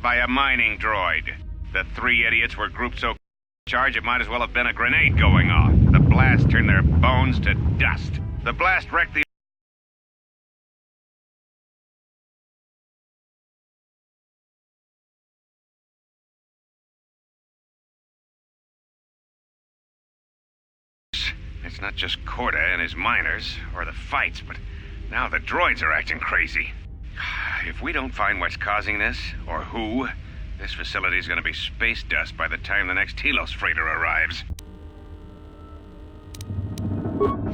by a mining droid. The three idiots were grouped so charged it might as well have been a grenade going off. The blast turned their bones to dust. The blast wrecked the... It's not just Corda and his miners, or the fights, but now the droids are acting crazy. If we don't find what's causing this, or who, this facility's gonna be space dust by the time the next Telos freighter arrives.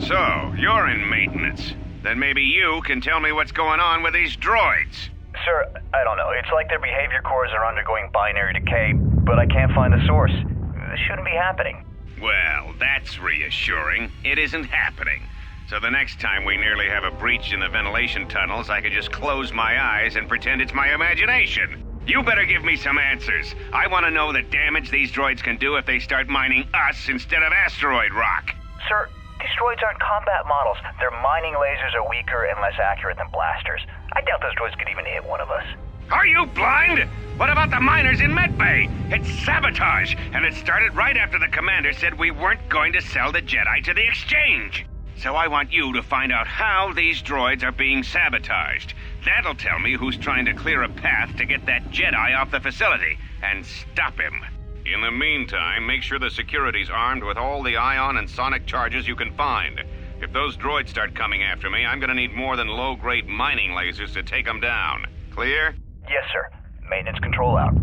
So, you're in maintenance. Then maybe you can tell me what's going on with these droids. Sir, I don't know. It's like their behavior cores are undergoing binary decay, but I can't find the source. This shouldn't be happening. Well, that's reassuring. It isn't happening. So the next time we nearly have a breach in the ventilation tunnels, I could just close my eyes and pretend it's my imagination. You better give me some answers. I want to know the damage these droids can do if they start mining us instead of asteroid rock. Sir, these droids aren't combat models. Their mining lasers are weaker and less accurate than blasters. I doubt those droids could even hit one of us. Are you blind? What about the miners in Medbay? It's sabotage, and it started right after the commander said we weren't going to sell the Jedi to the exchange. So I want you to find out how these droids are being sabotaged. That'll tell me who's trying to clear a path to get that Jedi off the facility, and stop him. In the meantime, make sure the security's armed with all the ion and sonic charges you can find. If those droids start coming after me, I'm gonna need more than low-grade mining lasers to take them down. Clear? Yes, sir. Maintenance control out.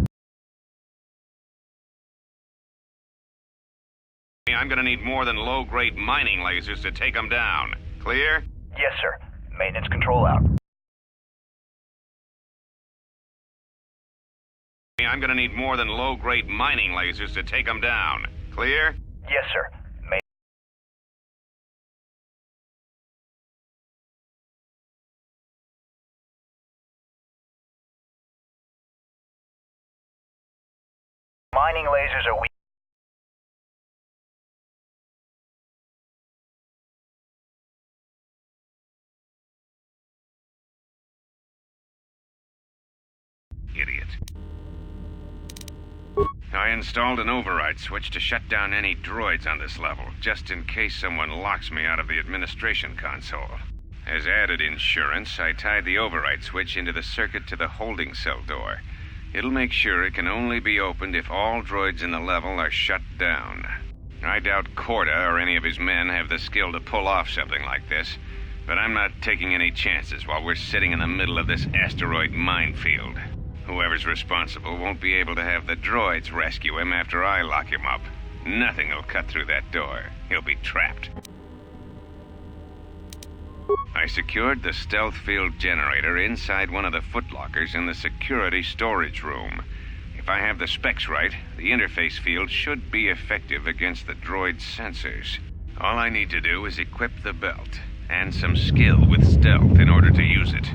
I'm gonna need more than low-grade mining lasers to take them down. Clear? Yes, sir. Maintenance control out. I'm gonna need more than low-grade mining lasers to take them down. Clear? Yes, sir. Mining lasers are weak. Idiot. I installed an override switch to shut down any droids on this level, just in case someone locks me out of the administration console. As added insurance, I tied the override switch into the circuit to the holding cell door. It'll make sure it can only be opened if all droids in the level are shut down. I doubt Corda or any of his men have the skill to pull off something like this, but I'm not taking any chances while we're sitting in the middle of this asteroid minefield. Whoever's responsible won't be able to have the droids rescue him after I lock him up. Nothing will cut through that door. He'll be trapped. I secured the stealth field generator inside one of the footlockers in the security storage room. If I have the specs right, the interface field should be effective against the droid's sensors. All I need to do is equip the belt, and some skill with stealth in order to use it.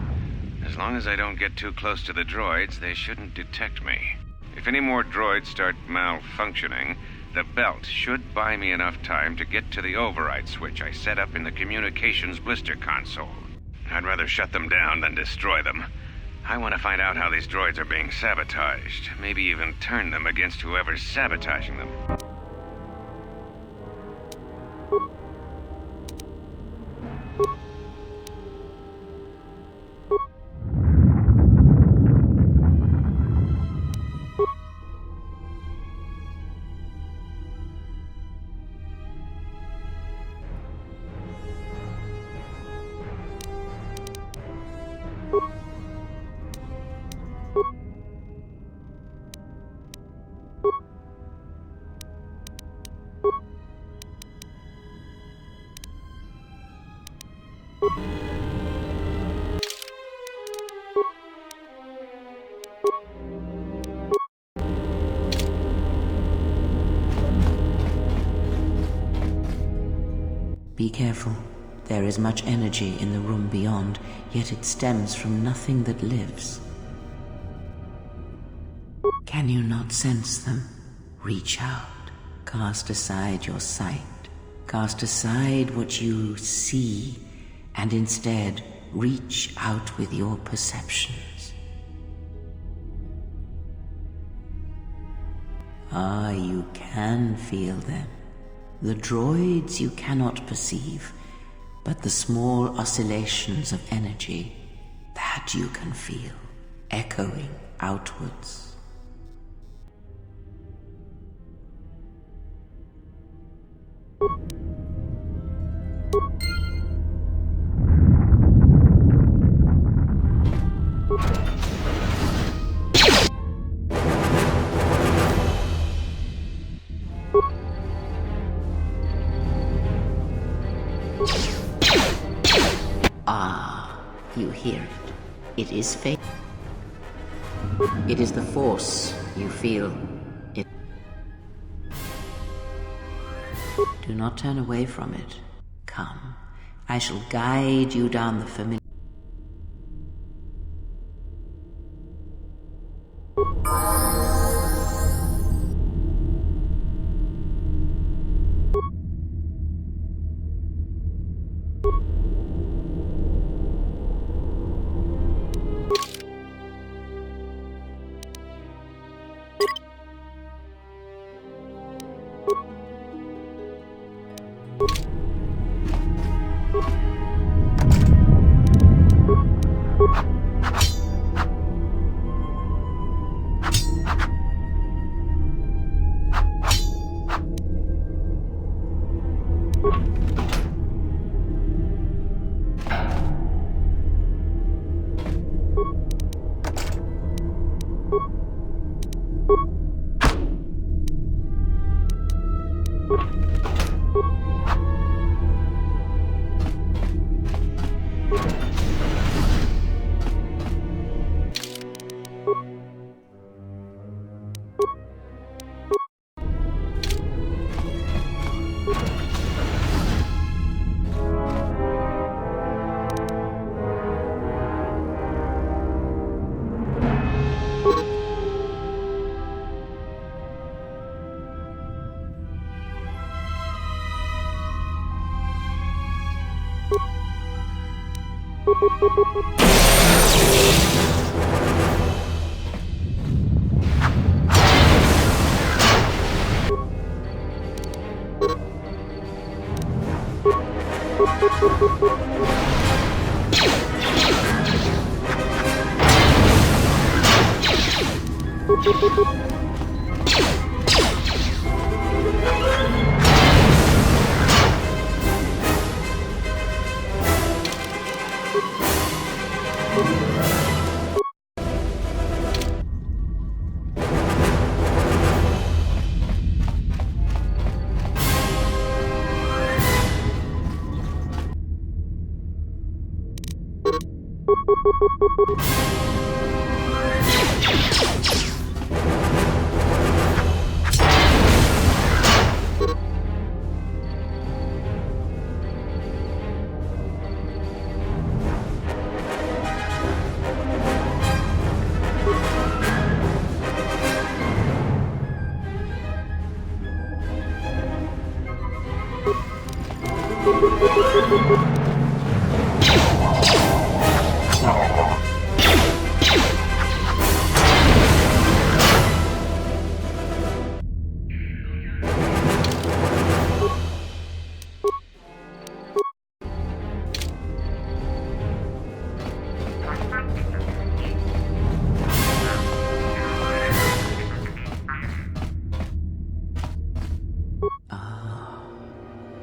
As long as I don't get too close to the droids, they shouldn't detect me. If any more droids start malfunctioning, the belt should buy me enough time to get to the override switch I set up in the communications blister console. I'd rather shut them down than destroy them. I want to find out how these droids are being sabotaged, maybe even turn them against whoever's sabotaging them. Be careful. There is much energy in the room beyond, yet it stems from nothing that lives. Can you not sense them? Reach out. Cast aside your sight. Cast aside what you see, and instead reach out with your perceptions. Ah, you can feel them. The droids you cannot perceive, but the small oscillations of energy, that you can feel, echoing outwards. Ah, you hear it. It is fate. It is the force you feel. It. Do not turn away from it. Come, I shall guide you down the familiar.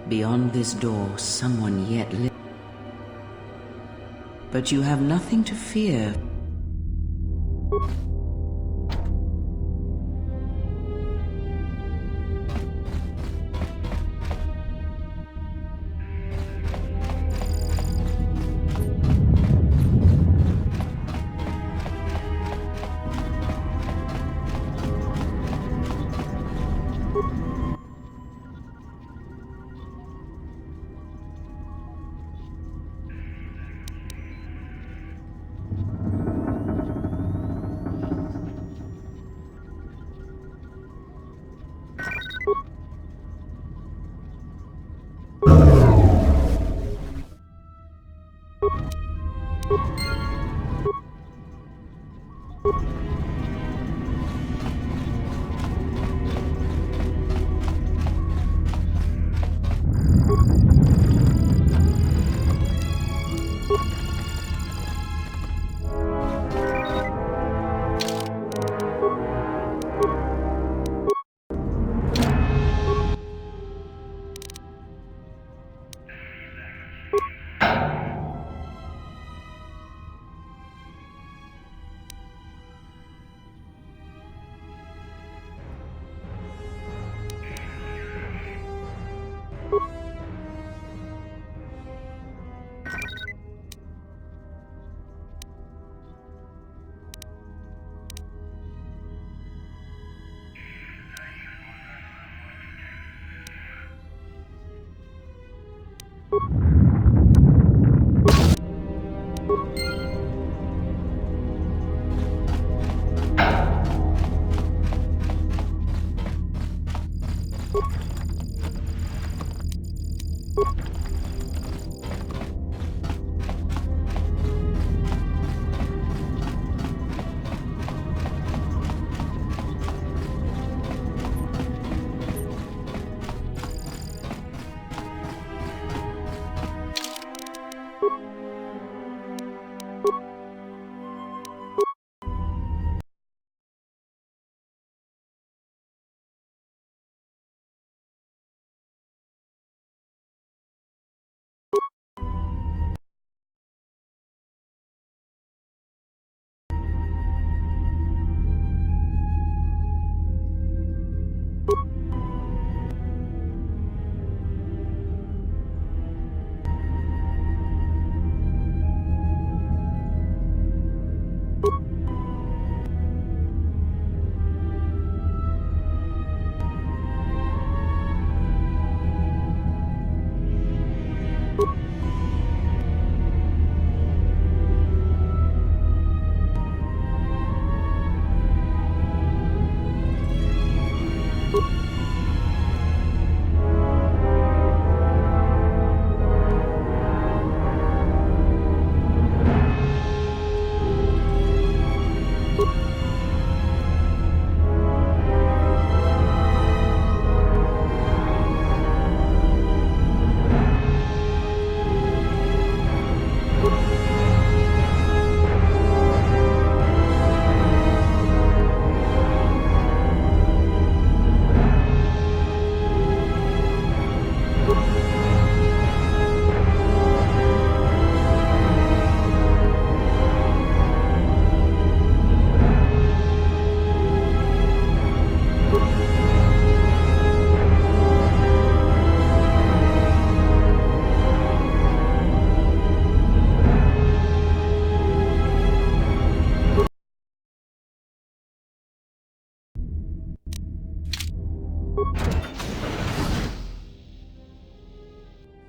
Beyond this door, someone yet lives. But you have nothing to fear.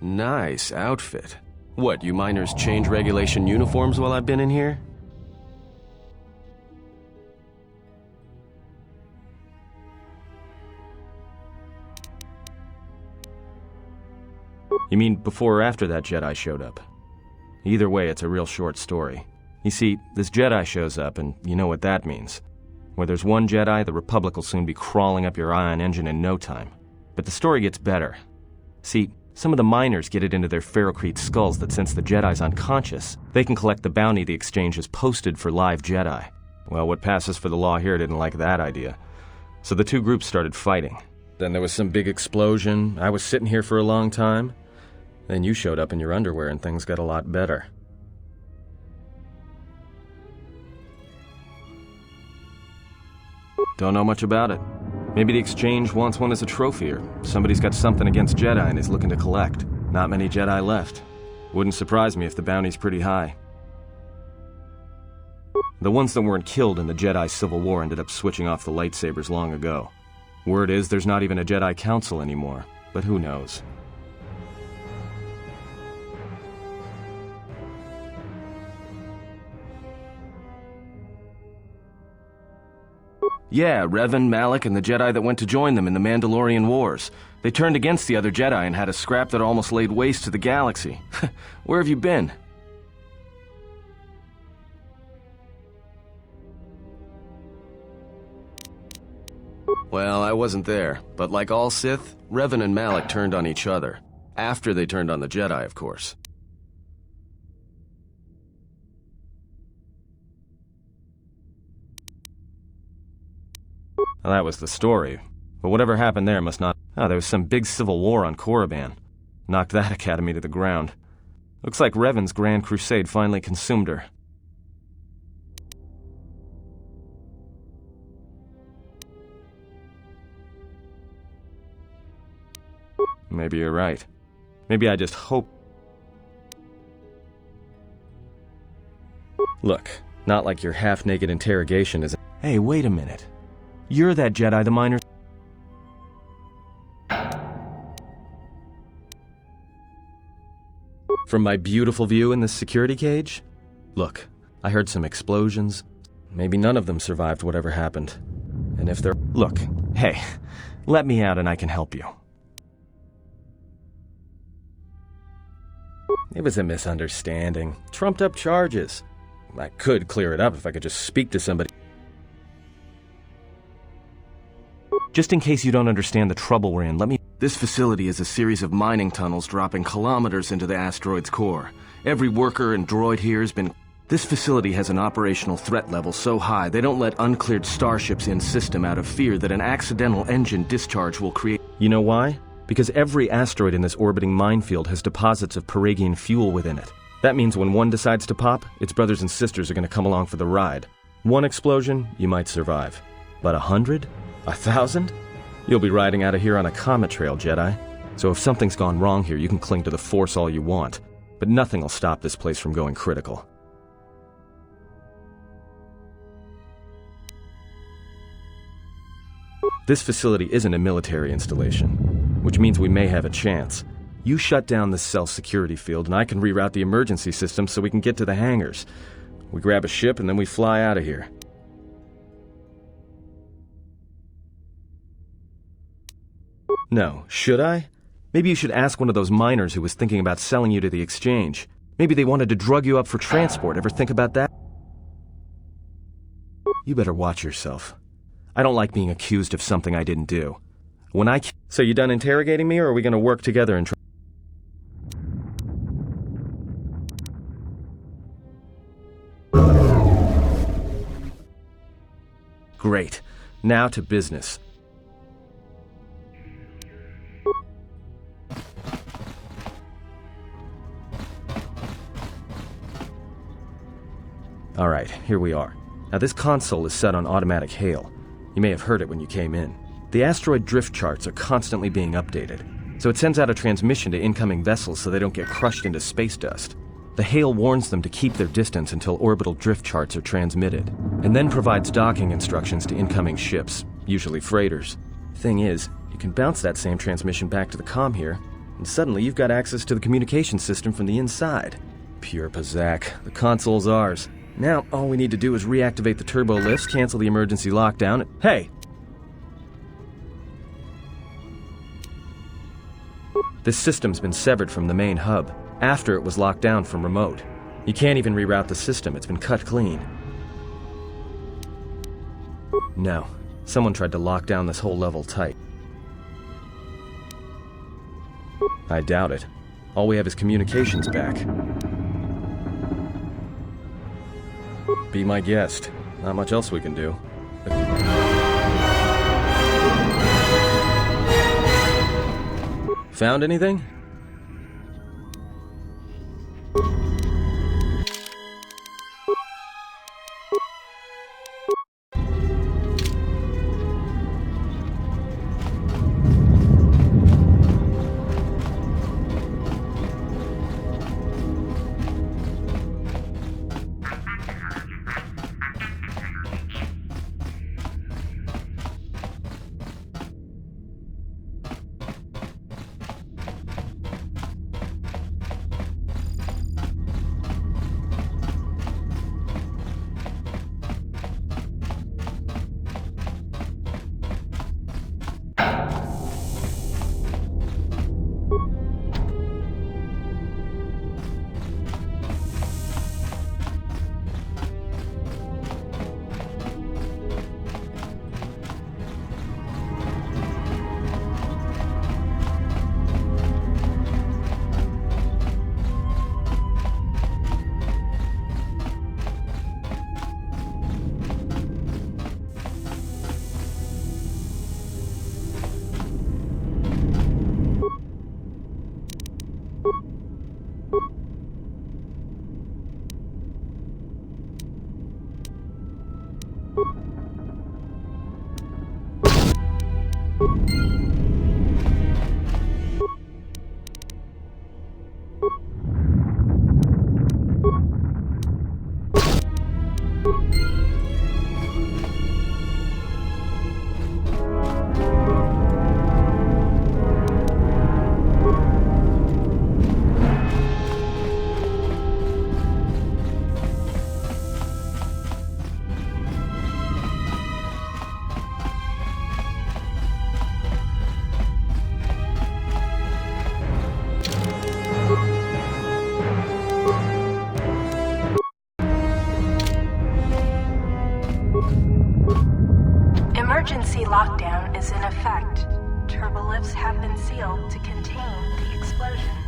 Nice outfit. What, you miners change regulation uniforms while I've been in here? You mean before or after that Jedi showed up? Either way, it's a real short story. You see, this Jedi shows up, and you know what that means. Where there's one Jedi, the Republic will soon be crawling up your ion engine in no time. But the story gets better. See, some of the miners get it into their ferrocrete skulls that since the Jedi's unconscious, they can collect the bounty the exchange has posted for live Jedi. Well, what passes for the law here didn't like that idea. So the two groups started fighting. Then there was some big explosion. I was sitting here for a long time. Then you showed up in your underwear and things got a lot better. Don't know much about it. Maybe the exchange wants one as a trophy, or somebody's got something against Jedi and is looking to collect. Not many Jedi left. Wouldn't surprise me if the bounty's pretty high. The ones that weren't killed in the Jedi Civil War ended up switching off the lightsabers long ago. Word is there's not even a Jedi Council anymore, but who knows? Yeah, Revan, Malak, and the Jedi that went to join them in the Mandalorian Wars. They turned against the other Jedi and had a scrap that almost laid waste to the galaxy. Where have you been? Well, I wasn't there, but like all Sith, Revan and Malak turned on each other. After they turned on the Jedi, of course. Well, that was the story. But whatever happened there must not... Oh, there was some big civil war on Korriban. Knocked that academy to the ground. Looks like Revan's Grand Crusade finally consumed her. Maybe you're right. Maybe I just hope... Look, not like your half-naked interrogation is... Hey, wait a minute. You're that Jedi the miners... From my beautiful view in this security cage? Look, I heard some explosions. Maybe none of them survived whatever happened. And if they're... Look, hey, let me out and I can help you. It was a misunderstanding. Trumped up charges. I could clear it up if I could just speak to somebody. Just in case you don't understand the trouble we're in, let me... This facility is a series of mining tunnels dropping kilometers into the asteroid's core. Every worker and droid here has been... This facility has an operational threat level so high they don't let uncleared starships in system out of fear that an accidental engine discharge will create... You know why? Because every asteroid in this orbiting minefield has deposits of Paragian fuel within it. That means when one decides to pop, its brothers and sisters are going to come along for the ride. One explosion, you might survive. But 100? 1,000? You'll be riding out of here on a comet trail, Jedi. So if something's gone wrong here, you can cling to the Force all you want. But nothing will stop this place from going critical. This facility isn't a military installation, which means we may have a chance. You shut down this cell security field and I can reroute the emergency system so we can get to the hangars. We grab a ship and then we fly out of here. No, should I? Maybe you should ask one of those miners who was thinking about selling you to the exchange. Maybe they wanted to drug you up for transport. Ever think about that? You better watch yourself. I don't like being accused of something I didn't do. So you done interrogating me, or are we gonna work together and try... Great. Now to business. Alright, here we are. Now this console is set on automatic hail. You may have heard it when you came in. The asteroid drift charts are constantly being updated, so it sends out a transmission to incoming vessels so they don't get crushed into space dust. The hail warns them to keep their distance until orbital drift charts are transmitted, and then provides docking instructions to incoming ships, usually freighters. Thing is, you can bounce that same transmission back to the comm here, and suddenly you've got access to the communication system from the inside. Pure Pazak. The console's ours. Now, all we need to do is reactivate the turbo lifts, cancel the emergency lockdown. Hey! This system's been severed from the main hub, after it was locked down from remote. You can't even reroute the system, it's been cut clean. No, someone tried to lock down this whole level tight. I doubt it. All we have is communications back. Be my guest. Not much else we can do. Found anything? field to contain the explosion.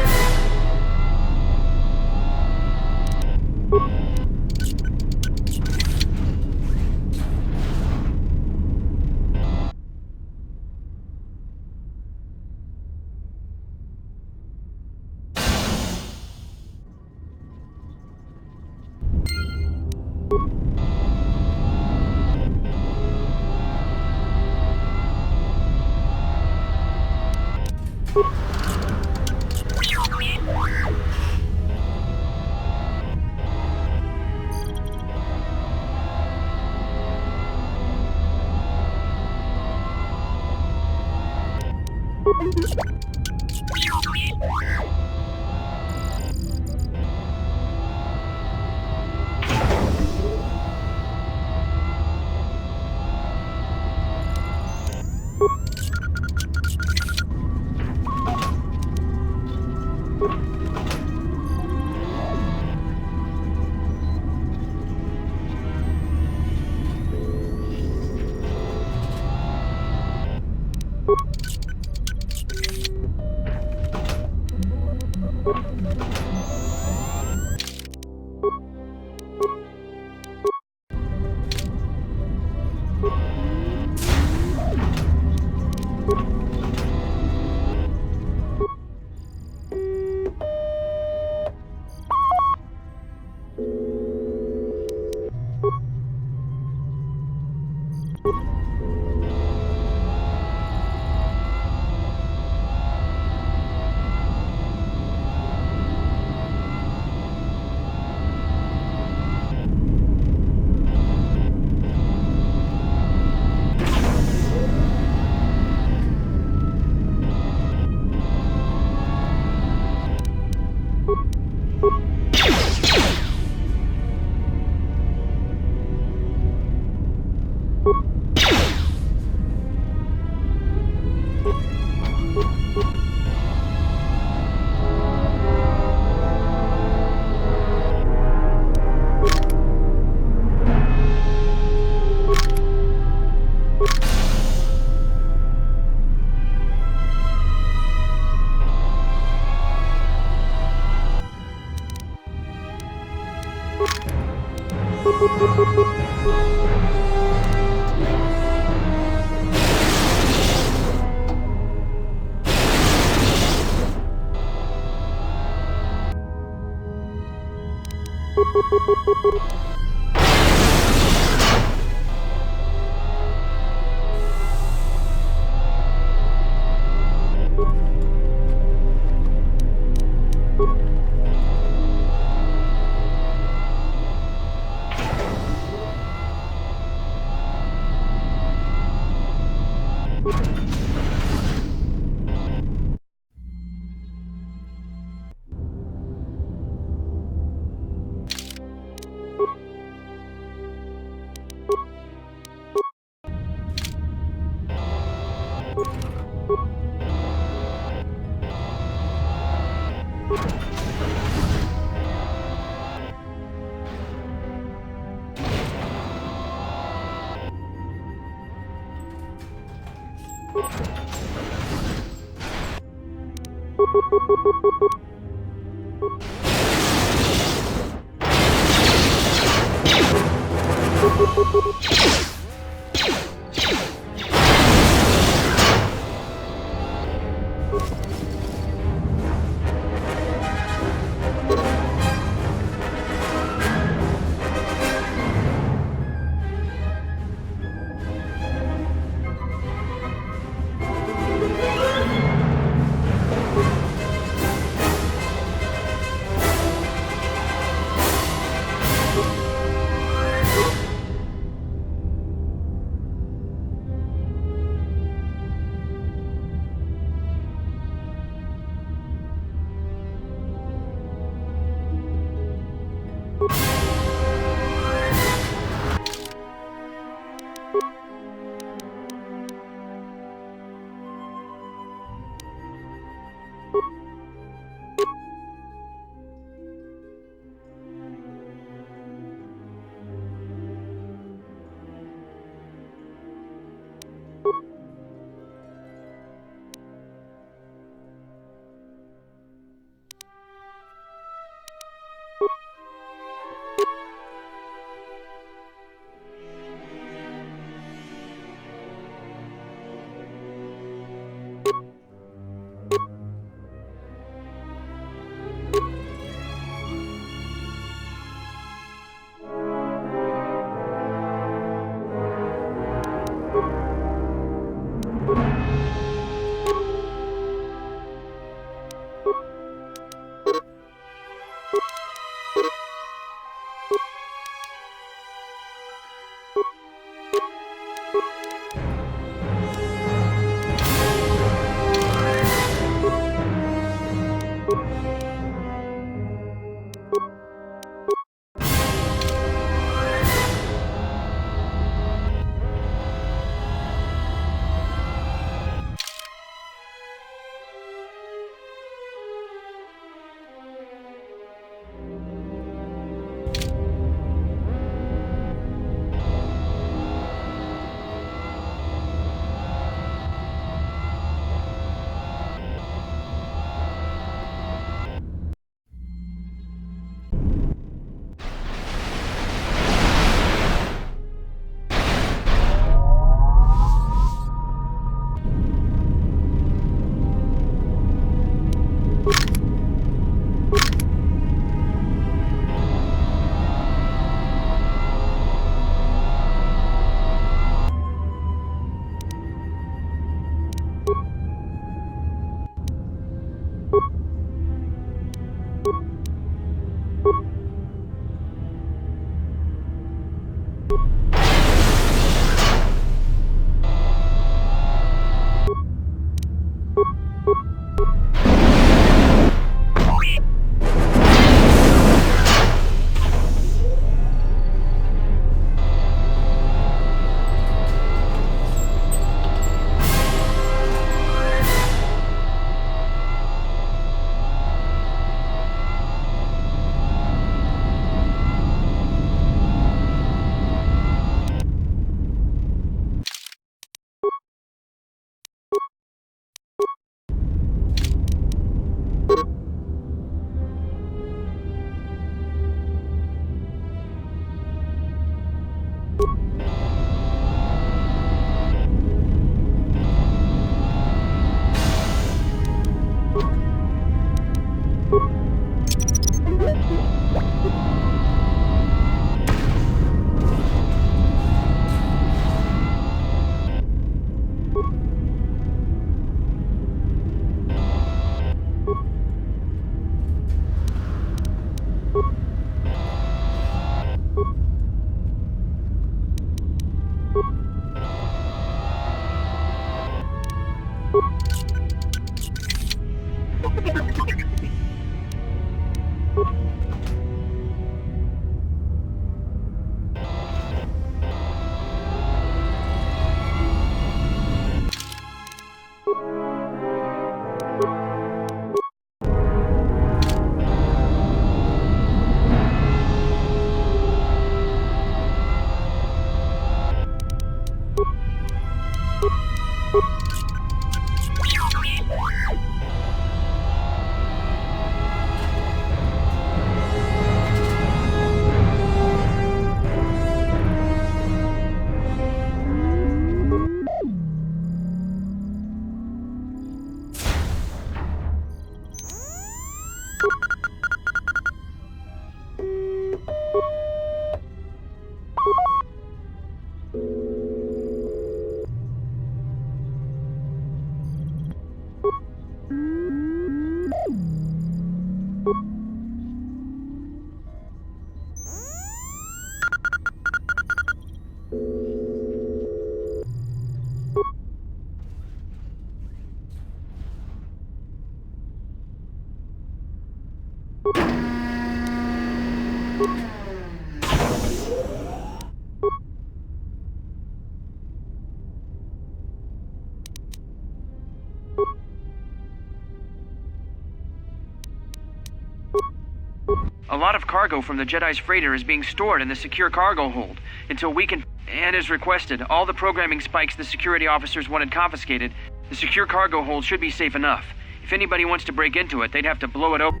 A lot of cargo from the Jedi's freighter is being stored in the secure cargo hold until we can... And as requested, all the programming spikes the security officers wanted confiscated. The secure cargo hold should be safe enough. If anybody wants to break into it, they'd have to blow it open.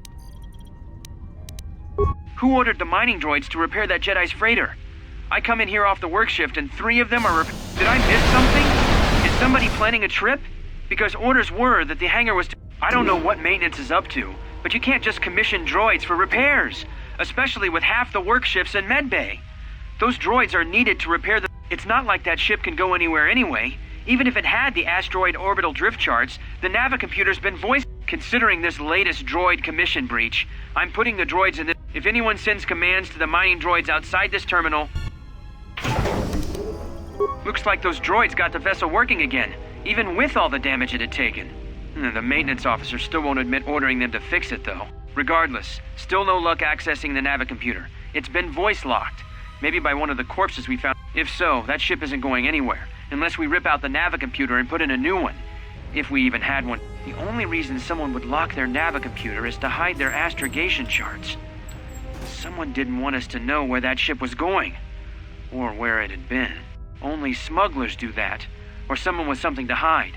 Who ordered the mining droids to repair that Jedi's freighter? I come in here off the work shift and 3 of them are Did I miss something? Is somebody planning a trip? Because orders were that the hangar was I don't know what maintenance is up to, but you can't just commission droids for repairs, especially with half the work shifts in medbay. Those droids are needed to repair the... It's not like that ship can go anywhere anyway. Even if it had the asteroid orbital drift charts, the navicomputer's been voiced. Considering this latest droid commission breach, I'm putting the droids in this... If anyone sends commands to the mining droids outside this terminal... Looks like those droids got the vessel working again, even with all the damage it had taken. The maintenance officer still won't admit ordering them to fix it, though. Regardless, still no luck accessing the navicomputer. It's been voice-locked. Maybe by one of the corpses we found. If so, that ship isn't going anywhere, unless we rip out the navicomputer and put in a new one. If we even had one. The only reason someone would lock their navicomputer is to hide their astrogation charts. Someone didn't want us to know where that ship was going, or where it had been. Only smugglers do that, or someone with something to hide.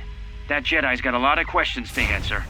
That Jedi's got a lot of questions to answer.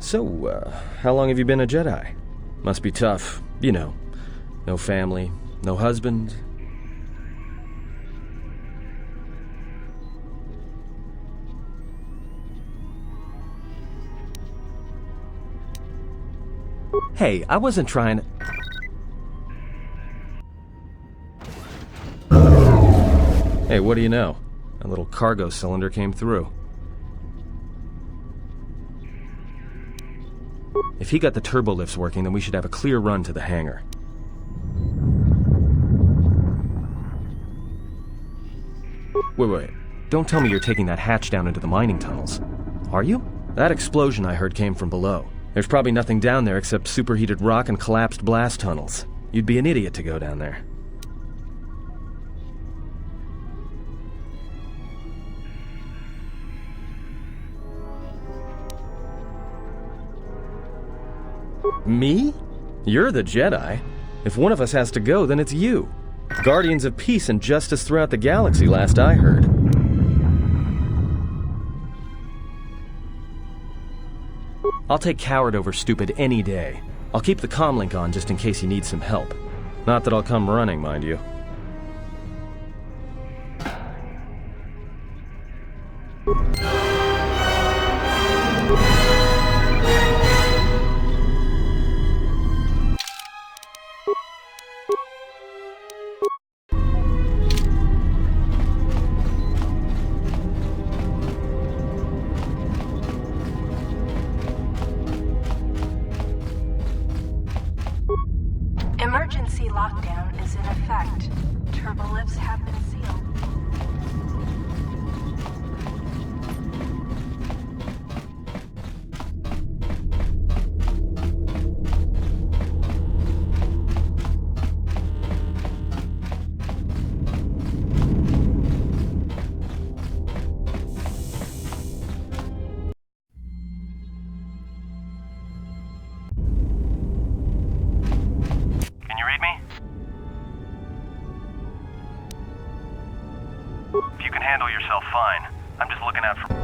So, how long have you been a Jedi? Must be tough, you know. No family, no husband. Hey, I wasn't trying to... Hey, what do you know? A little cargo cylinder came through. If he got the turbo lifts working, then we should have a clear run to the hangar. Wait. Don't tell me you're taking that hatch down into the mining tunnels. Are you? That explosion I heard came from below. There's probably nothing down there except superheated rock and collapsed blast tunnels. You'd be an idiot to go down there. Me? You're the Jedi. If one of us has to go, then it's you. Guardians of peace and justice throughout the galaxy, last I heard. I'll take coward over stupid any day. I'll keep the comlink on just in case you need some help. Not that I'll come running, mind you. Emergency lockdown is in effect. Turbolifts have been sealed. If you can handle yourself, fine. I'm just looking out for...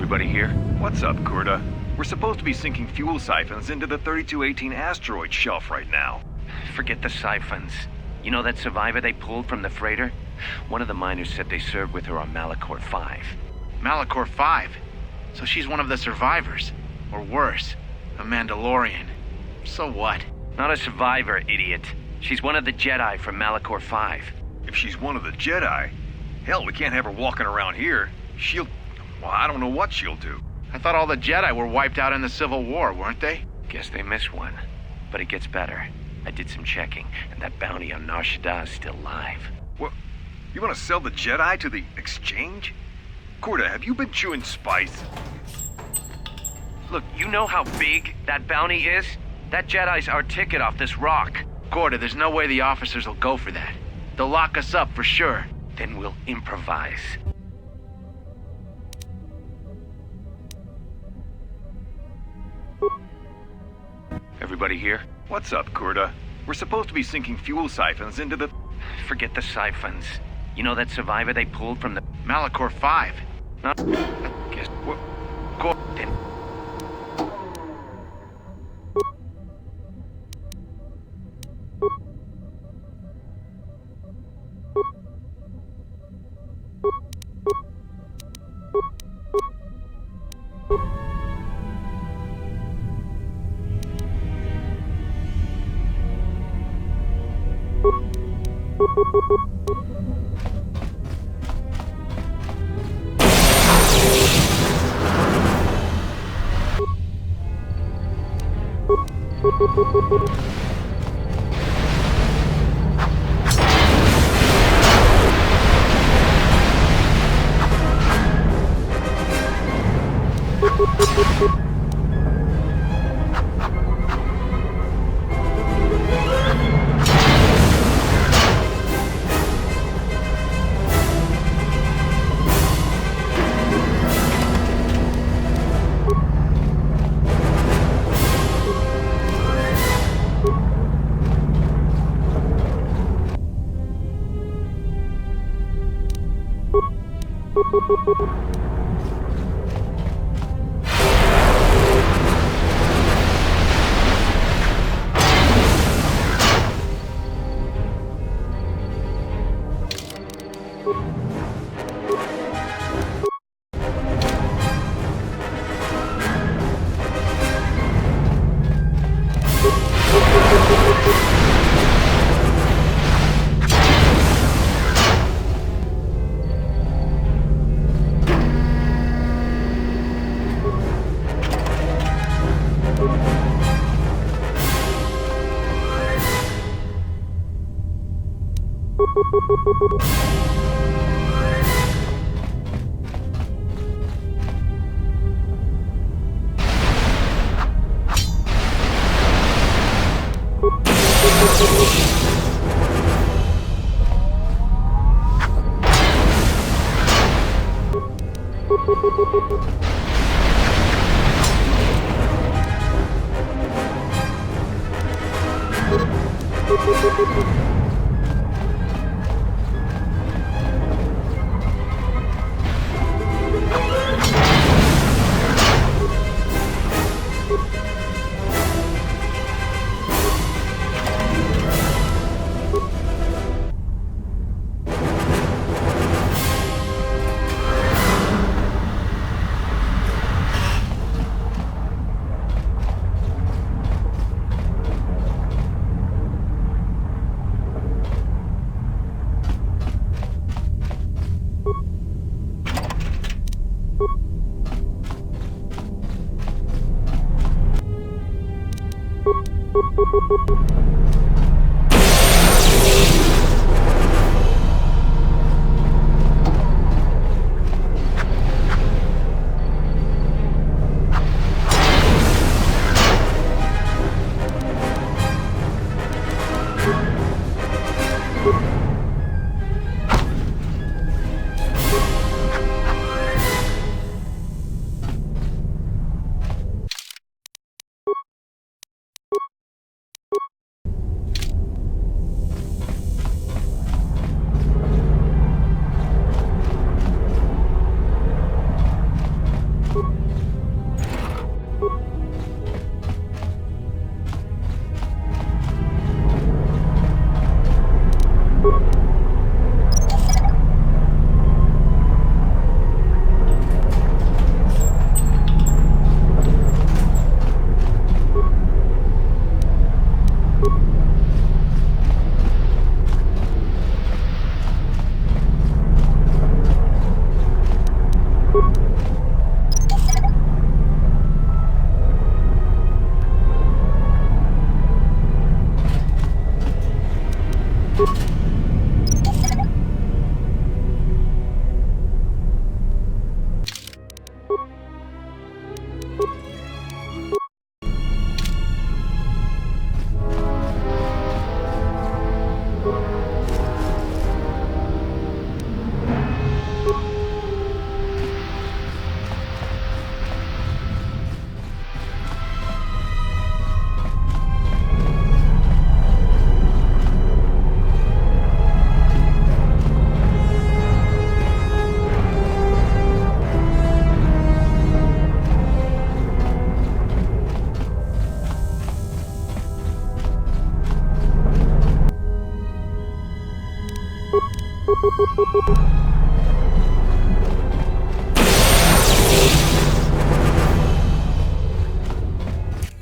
Everybody here? What's up, Kurta? We're supposed to be sinking fuel siphons into the 3218 asteroid shelf right now. Forget the siphons. You know that survivor they pulled from the freighter? One of the miners said they served with her on Malachor 5. Malachor 5? So she's one of the survivors. Or worse, a Mandalorian. So what? Not a survivor, idiot. She's one of the Jedi from Malachor 5. If she's one of the Jedi, hell, we can't have her walking around here. Well, I don't know what she'll do. I thought all the Jedi were wiped out in the Civil War, weren't they? Guess they missed one. But it gets better. I did some checking, and that bounty on Nar Shaddaa is still live. What? You want to sell the Jedi to the exchange? Kurta, have you been chewing spice? Look, you know how big that bounty is? That Jedi's our ticket off this rock. Gorda, there's no way the officers will go for that. They'll lock us up for sure. Then we'll improvise. Everybody here? What's up, Kurta? We're supposed to be sinking fuel siphons into the... Forget the siphons. You know that survivor they pulled from the... Malachor 5? Not... Guess... What? Then...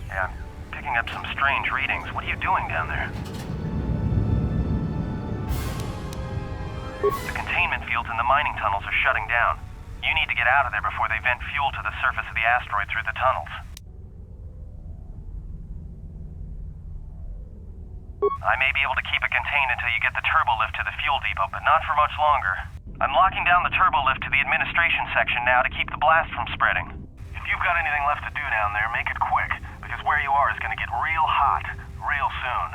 Yeah, I'm picking up some strange readings. What are you doing down there? The containment fields in the mining tunnels are shutting down. You need to get out of there before they vent fuel to the surface of the asteroid through the tunnels. I may be able to keep it contained until you get the turbo lift to the fuel depot, but not for much longer. I'm locking down the turbo lift to the administration section now to keep the blast from spreading. If you've got anything left to do down there, make it quick, because where you are is going to get real hot, real soon.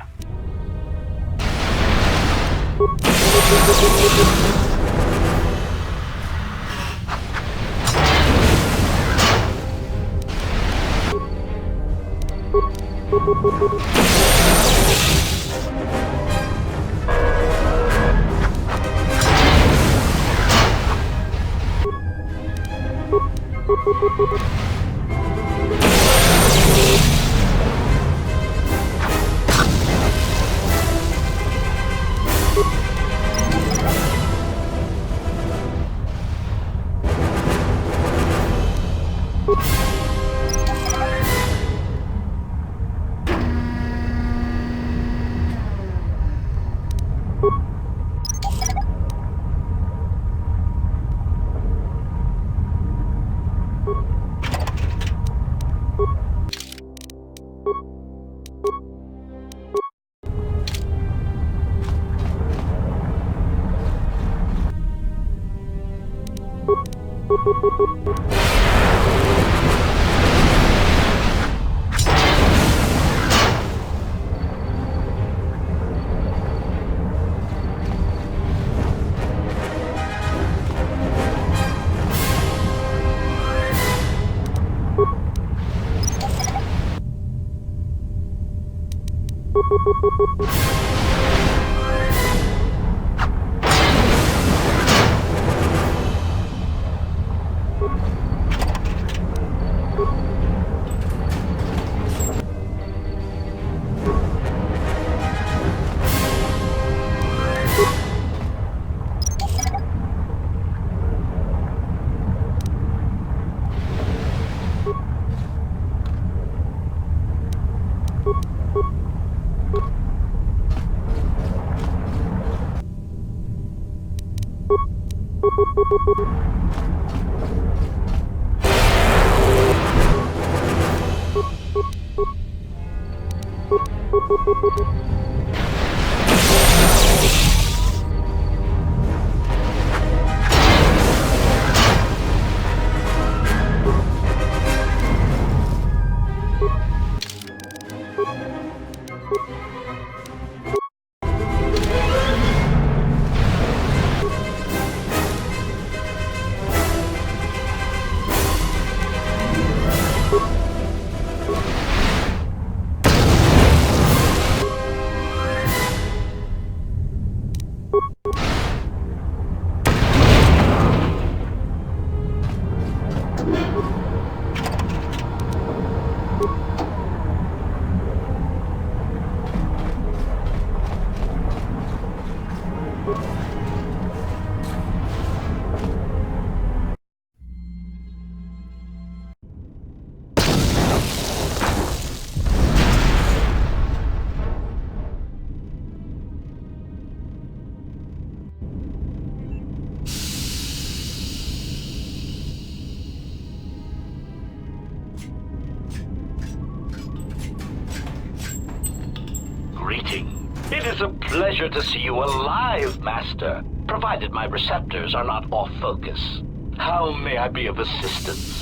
It is a pleasure to see you alive, Master, provided my receptors are not off focus. How may I be of assistance?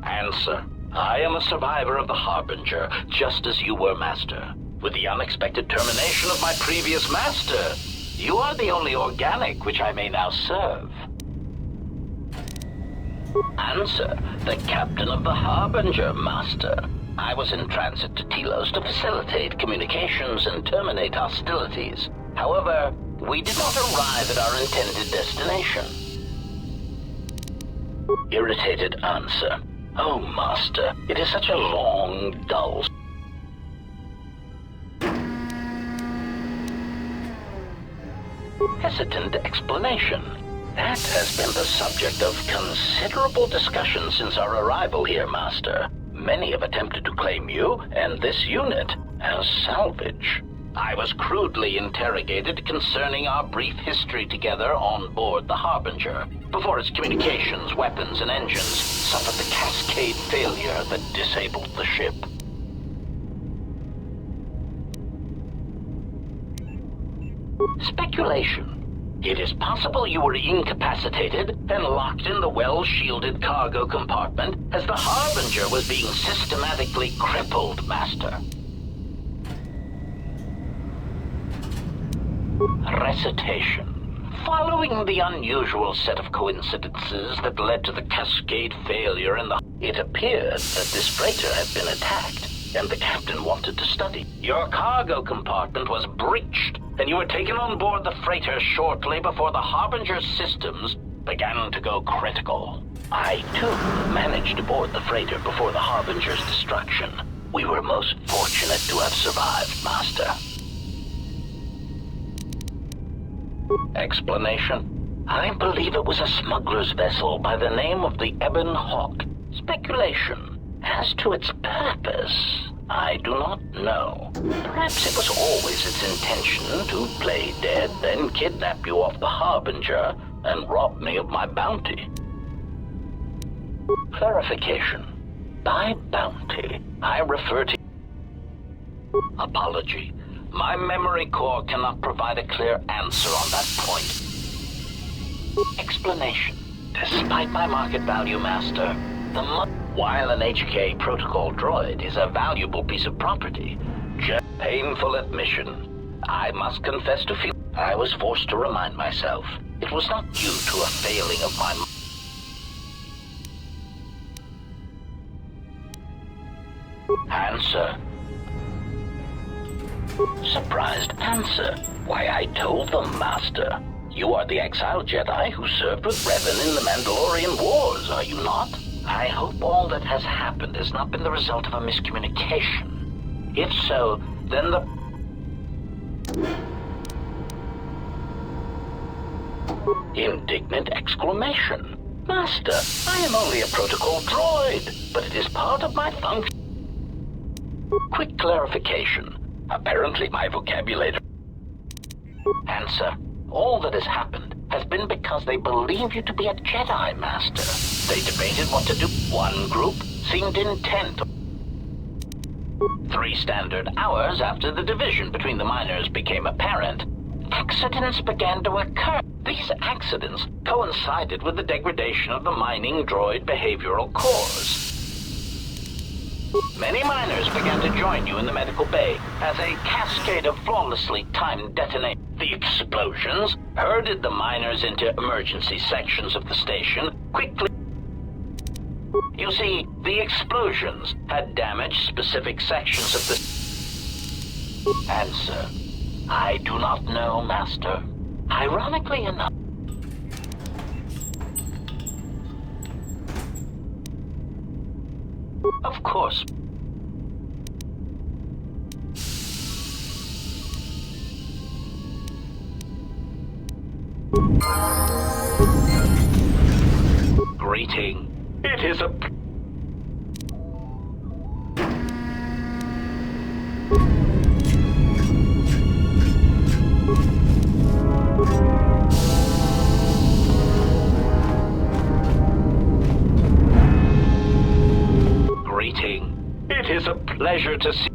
Answer. I am a survivor of the Harbinger, just as you were, Master. With the unexpected termination of my previous Master, you are the only organic which I may now serve. Answer. The captain of the Harbinger, Master. I was in transit to Telos to facilitate communications and terminate hostilities. However, we did not arrive at our intended destination. Irritated answer. Oh, Master, it is such a long, dull... Hesitant explanation. That has been the subject of considerable discussion since our arrival here, Master. Many have attempted to claim you and this unit as salvage. I was crudely interrogated concerning our brief history together on board the Harbinger, before its communications, weapons, and engines suffered the cascade failure that disabled the ship. Speculation. It is possible you were incapacitated and locked in the well-shielded cargo compartment as the Harbinger was being systematically crippled, Master. Recitation. Following the unusual set of coincidences that led to the cascade failure in the... It appeared that this freighter had been attacked, and the captain wanted to study. Your cargo compartment was breached, and you were taken on board the freighter shortly before the Harbinger's systems began to go critical. I, too, managed to board the freighter before the Harbinger's destruction. We were most fortunate to have survived, Master. Explanation. I believe it was a smuggler's vessel by the name of the Ebon Hawk. Speculation. As to its purpose, I do not know. Perhaps it was always its intention to play dead, then kidnap you off the Harbinger and rob me of my bounty. Clarification. By bounty, I refer to... Apology. My memory core cannot provide a clear answer on that point. Explanation. Despite my market value, Master, while an HK protocol droid is a valuable piece of property, painful admission. I must confess to feel... I was forced to remind myself it was not due to a failing of my answer. Surprised answer. Why, I told them, Master. You are the exiled Jedi who served with Revan in the Mandalorian Wars, are you not? I hope all that has happened has not been the result of a miscommunication. If so, then the... Indignant exclamation. Master, I am only a protocol droid, but it is part of my function. Quick clarification. Apparently my vocabulary... Answer. All that has happened has been because they believe you to be a Jedi, Master. They debated what to do. One group seemed intent. 3 standard hours after the division between the miners became apparent, accidents began to occur. These accidents coincided with the degradation of the mining droid behavioral cores. Many miners began to join you in the medical bay as a cascade of flawlessly timed detonations. The explosions herded the miners into emergency sections of the station quickly. You see, the explosions had damaged specific sections of the... Answer. I do not know, Master. Ironically enough... Of course. Greeting. It is a... Greeting. It is a pleasure to see...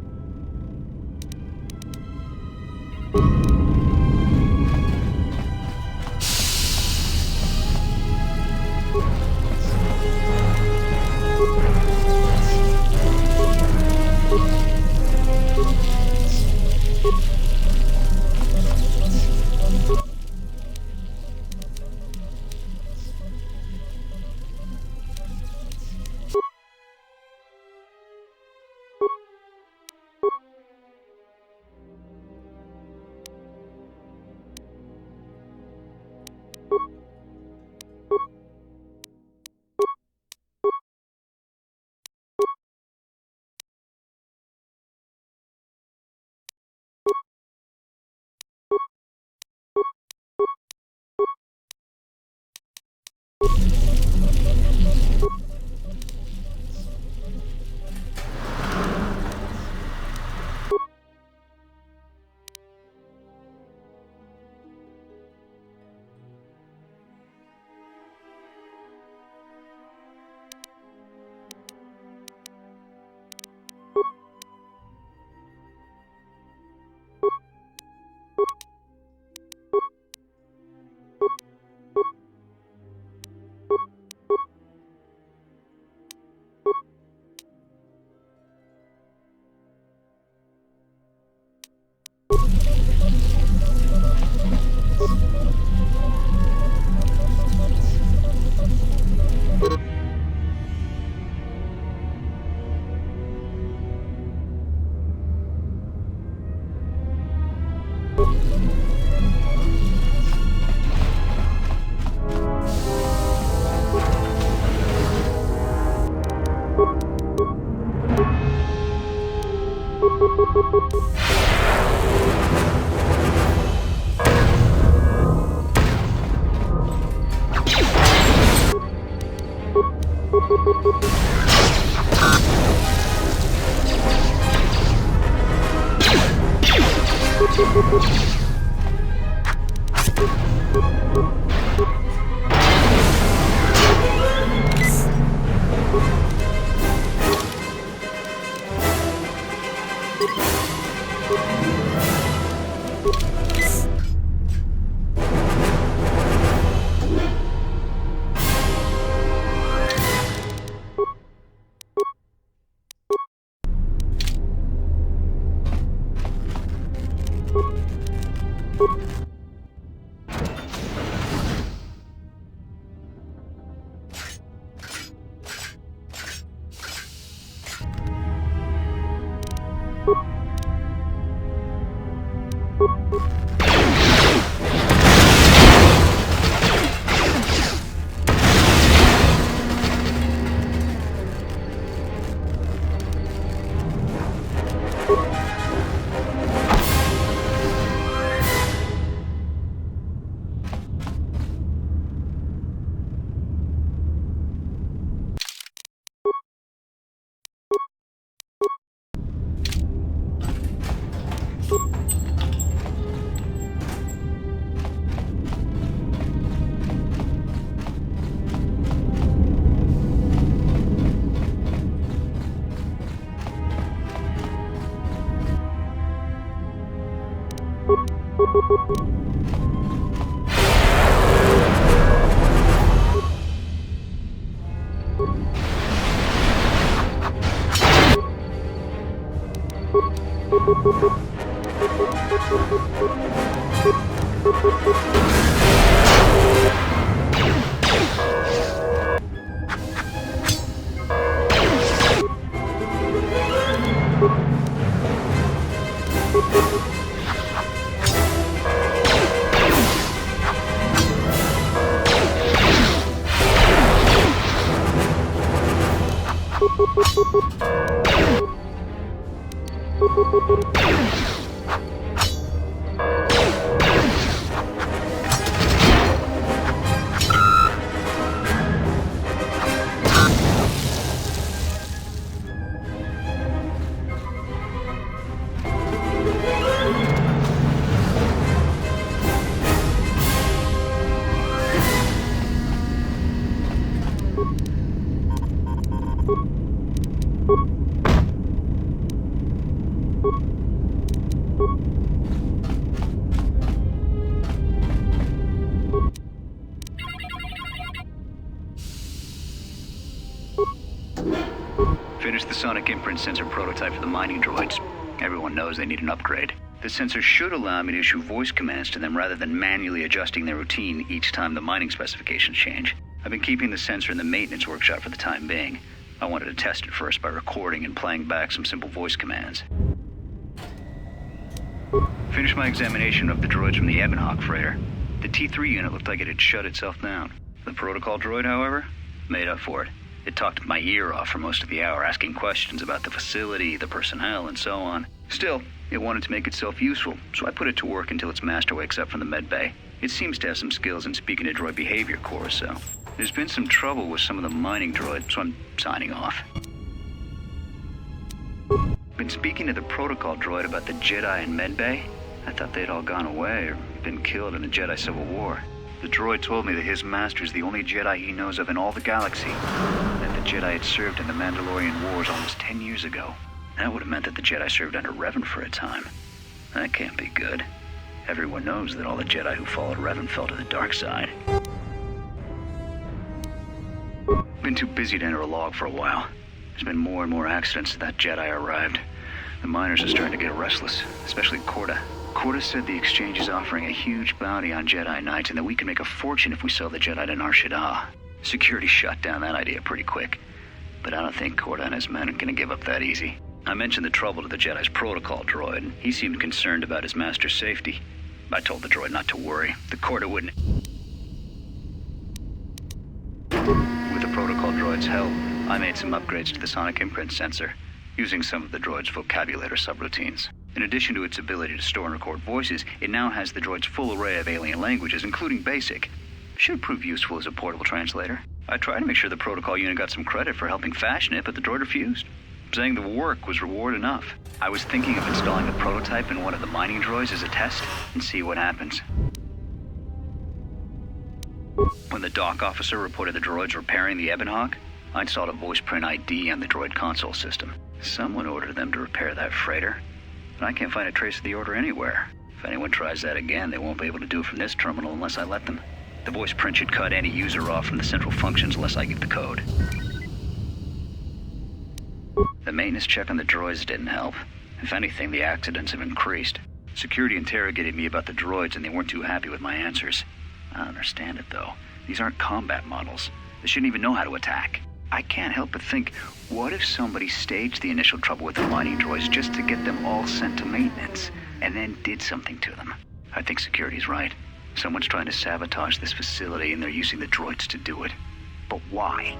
Finished the sonic imprint sensor prototype for the mining droids. Everyone knows they need an upgrade. The sensor should allow me to issue voice commands to them rather than manually adjusting their routine each time the mining specifications change. I've been keeping the sensor in the maintenance workshop for the time being. I wanted to test it first by recording and playing back some simple voice commands. Finished my examination of the droids from the Ebonhawk freighter. The T3 unit looked like it had shut itself down. The protocol droid, however, made up for it. It talked my ear off for most of the hour, asking questions about the facility, the personnel, and so on. Still, it wanted to make itself useful, so I put it to work until its master wakes up from the med bay. It seems to have some skills in speaking to droid behavior core, so... There's been some trouble with some of the mining droids, so I'm signing off. Been speaking to the protocol droid about the Jedi in med bay. I thought they'd all gone away or been killed in the Jedi Civil War. The droid told me that his master's the only Jedi he knows of in all the galaxy. That the Jedi had served in the Mandalorian Wars almost 10 years ago. That would have meant that the Jedi served under Revan for a time. That can't be good. Everyone knows that all the Jedi who followed Revan fell to the dark side. Been too busy to enter a log for a while. There's been more and more accidents since that Jedi arrived. The miners are starting to get restless, especially Corda. Corda said the exchange is offering a huge bounty on Jedi Knights and that we can make a fortune if we sell the Jedi to Nar Shaddaa. Security shot down that idea pretty quick. But I don't think Corda and his men are going to give up that easy. I mentioned the trouble to the Jedi's protocol droid, and he seemed concerned about his master's safety. I told the droid not to worry. The Corda wouldn't... With the protocol droid's help, I made some upgrades to the sonic imprint sensor, using some of the droid's vocabulator subroutines. In addition to its ability to store and record voices, it now has the droid's full array of alien languages, including Basic. Should prove useful as a portable translator. I tried to make sure the protocol unit got some credit for helping fashion it, but the droid refused, saying the work was reward enough. I was thinking of installing the prototype in one of the mining droids as a test and see what happens. When the dock officer reported the droids repairing the Ebonhawk, I installed a voice print ID on the droid console system. Someone ordered them to repair that freighter, but I can't find a trace of the order anywhere. If anyone tries that again, they won't be able to do it from this terminal unless I let them. The voice print should cut any user off from the central functions unless I give the code. The maintenance check on the droids didn't help. If anything, the accidents have increased. Security interrogated me about the droids and they weren't too happy with my answers. I don't understand it though. These aren't combat models. They shouldn't even know how to attack. I can't help but think, what if somebody staged the initial trouble with the mining droids just to get them all sent to maintenance, and then did something to them? I think security's right. Someone's trying to sabotage this facility and they're using the droids to do it. But why?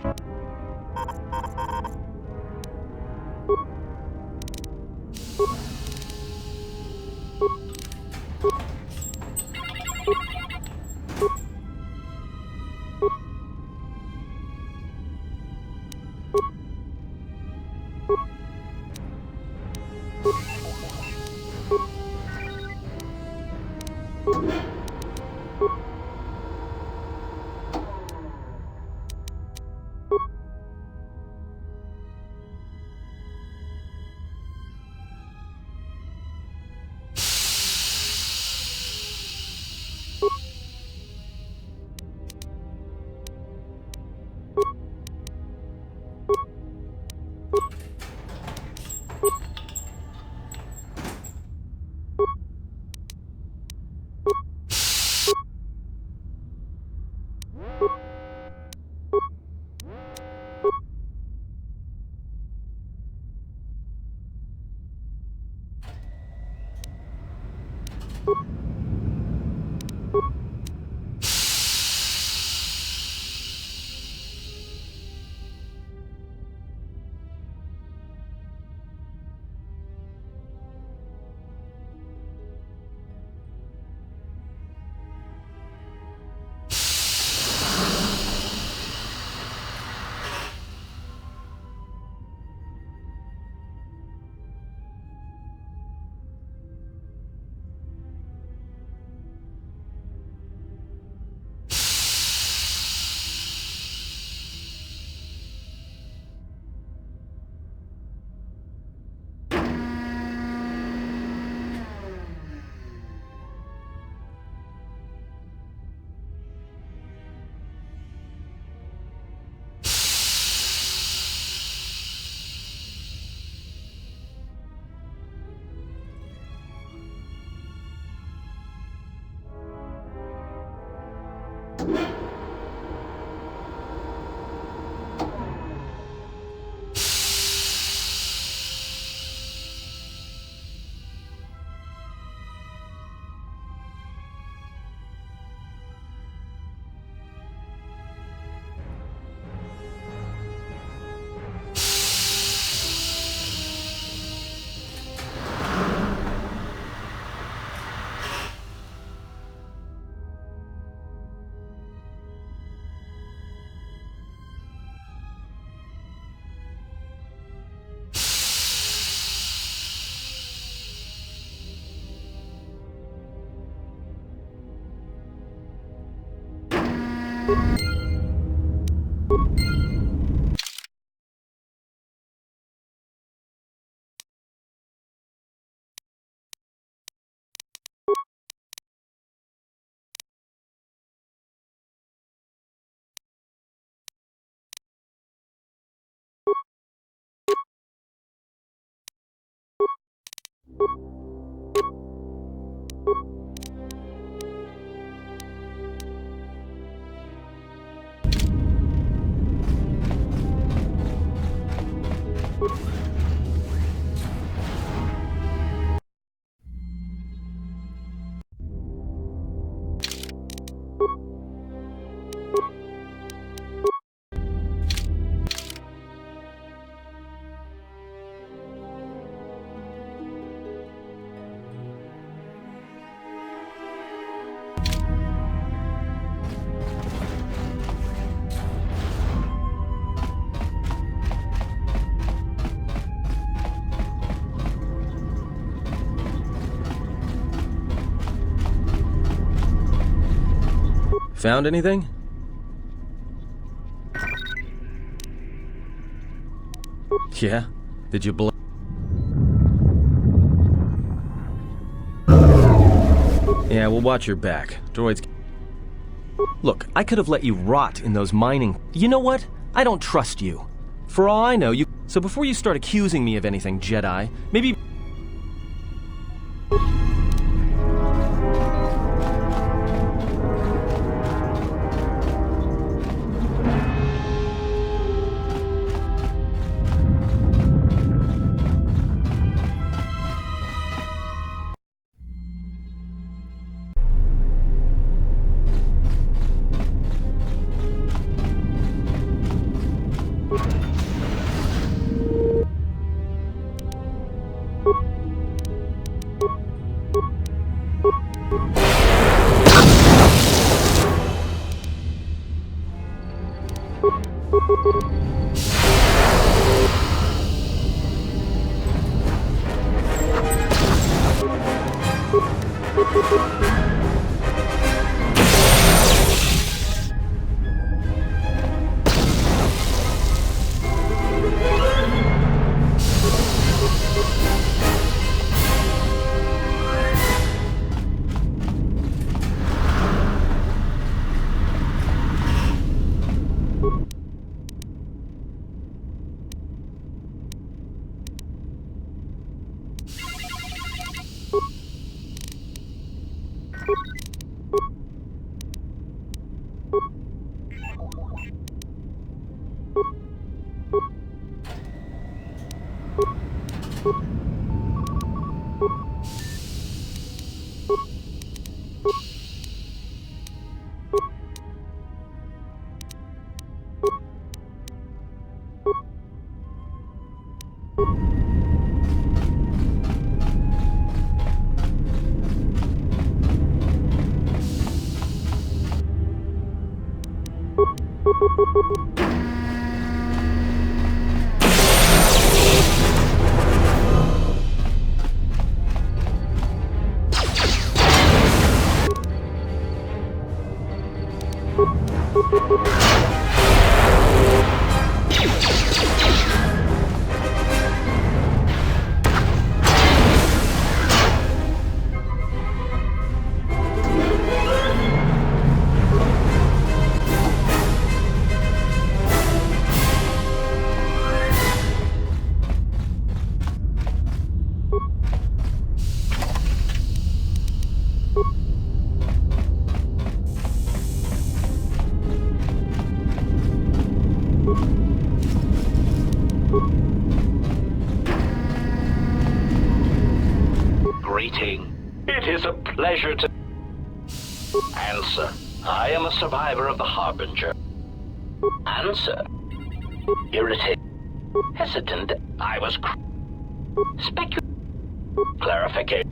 Found anything? Yeah? Did you blow? Yeah, well, watch your back. Droids... Look, I could have let you rot in those mining... You know what? I don't trust you. For all I know, you... So before you start accusing me of anything, Jedi, maybe... It is a pleasure to answer. I am a survivor of the Harbinger. Answer. Irritated. Hesitant. I was clarification.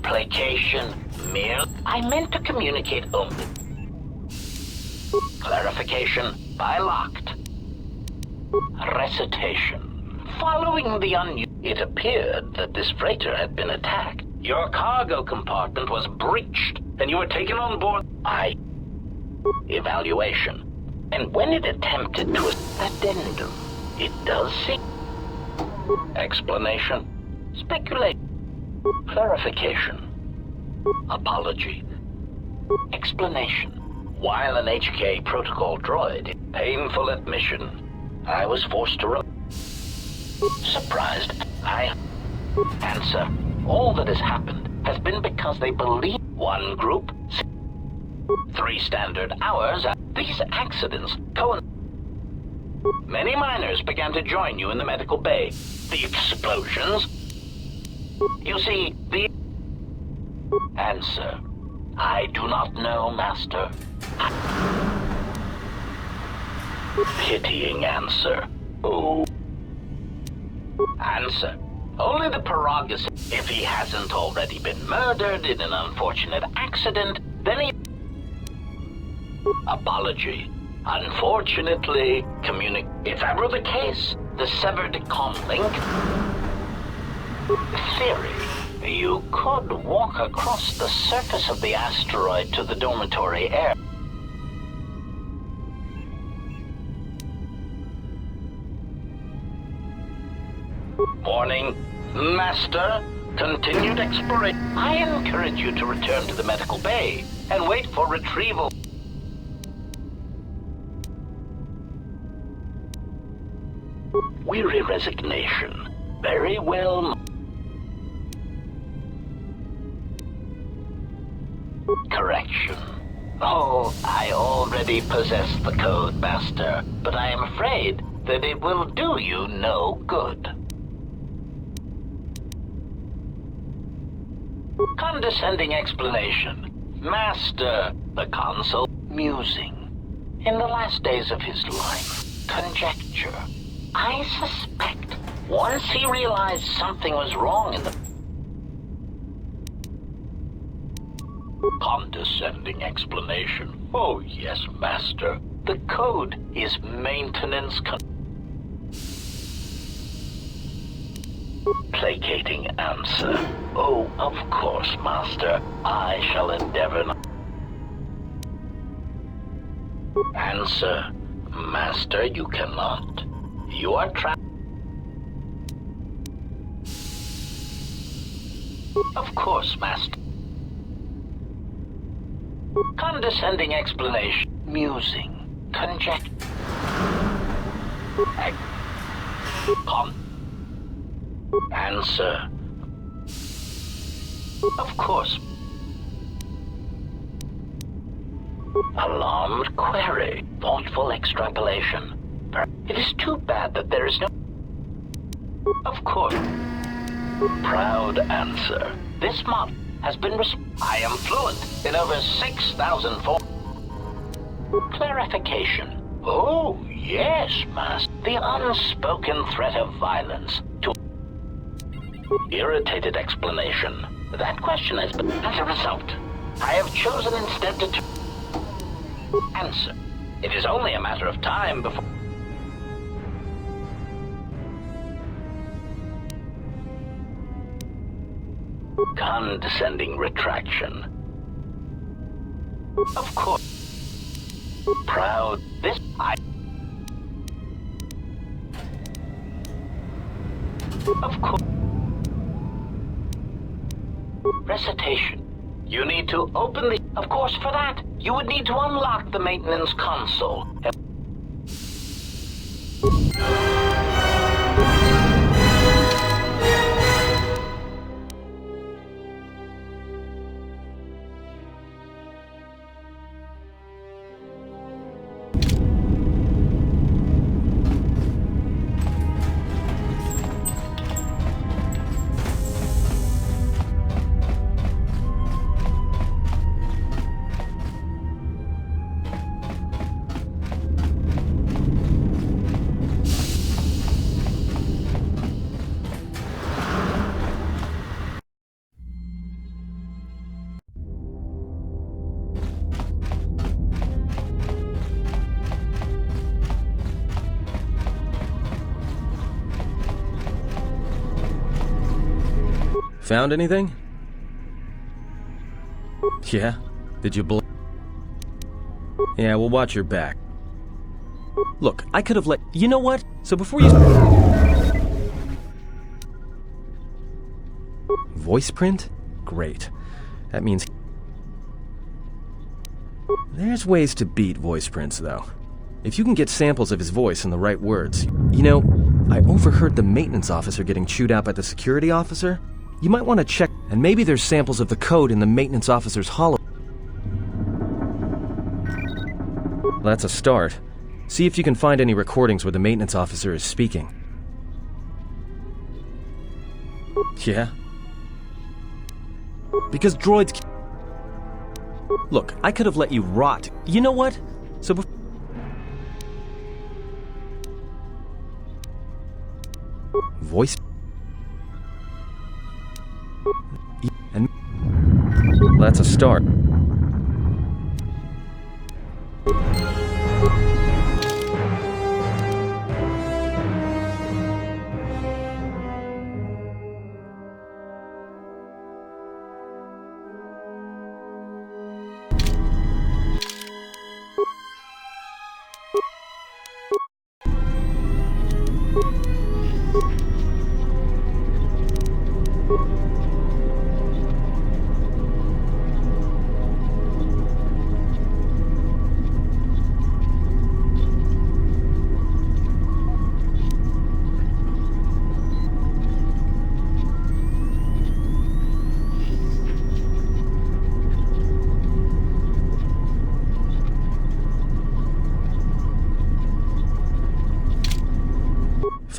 Placation. Mere. I meant to communicate only. Clarification. I locked. Recitation. Following the it appeared that this freighter had been attacked. Your cargo compartment was breached, and you were taken on board. Evaluation. And when it attempted to addendum, it does seem. Explanation. Speculation. Clarification. Apology. Explanation. While an HK protocol droid, painful admission. I was forced to surprised. Answer. All that has happened has been because they believe one group 3 standard hours. These accidents Many miners began to join you in the medical bay. The explosions. You see, the answer. I do not know, Master. Pitying answer. Oh. Answer. Only the prerogative. If he hasn't already been murdered in an unfortunate accident, then he... Apology. Unfortunately, if that were the case, the severed comlink... Theory. You could walk across the surface of the asteroid to the dormitory air. Warning. Master, continued exploration. I encourage you to return to the medical bay and wait for retrieval. Weary resignation. Very well. Correction. Oh, I already possess the code, Master, but I am afraid that it will do you no good. Condescending explanation. Master, the consul, musing. In the last days of his life, conjecture. I suspect once he realized something was wrong in the... Condescending explanation. Oh, yes, Master. The code is maintenance placating answer. Oh, of course, Master. I shall endeavor not... Answer. Master, you cannot. You are trapped. Of course, Master. Condescending explanation. Musing. Conjecture. Answer. Of course. Alarmed query. Thoughtful extrapolation. It is too bad that there is no... Of course. Proud answer. This month has been I am fluent in over 6,000 forms. Clarification. Oh, yes, Master. The unspoken threat of violence to... Irritated explanation. That question has been... As a result, I have chosen instead to... Answer. It is only a matter of time before... Condescending retraction. Of course. Proud. This... Of course. Recitation. You need to open the... Of course, for that, you would need to unlock the maintenance console. Found anything? Yeah? Did you Yeah, well, watch your back. Look, I could have let... You know what? So before you... Voice print? Great. That means... There's ways to beat voice prints, though. If you can get samples of his voice and the right words. You know, I overheard the maintenance officer getting chewed out by the security officer. You might want to check, and maybe there's samples of the code in the maintenance officer's holo. That's a start. See if you can find any recordings where the maintenance officer is speaking. Yeah? Because droids... Look, I could have let you rot. You know what? So voice... And... That's a start.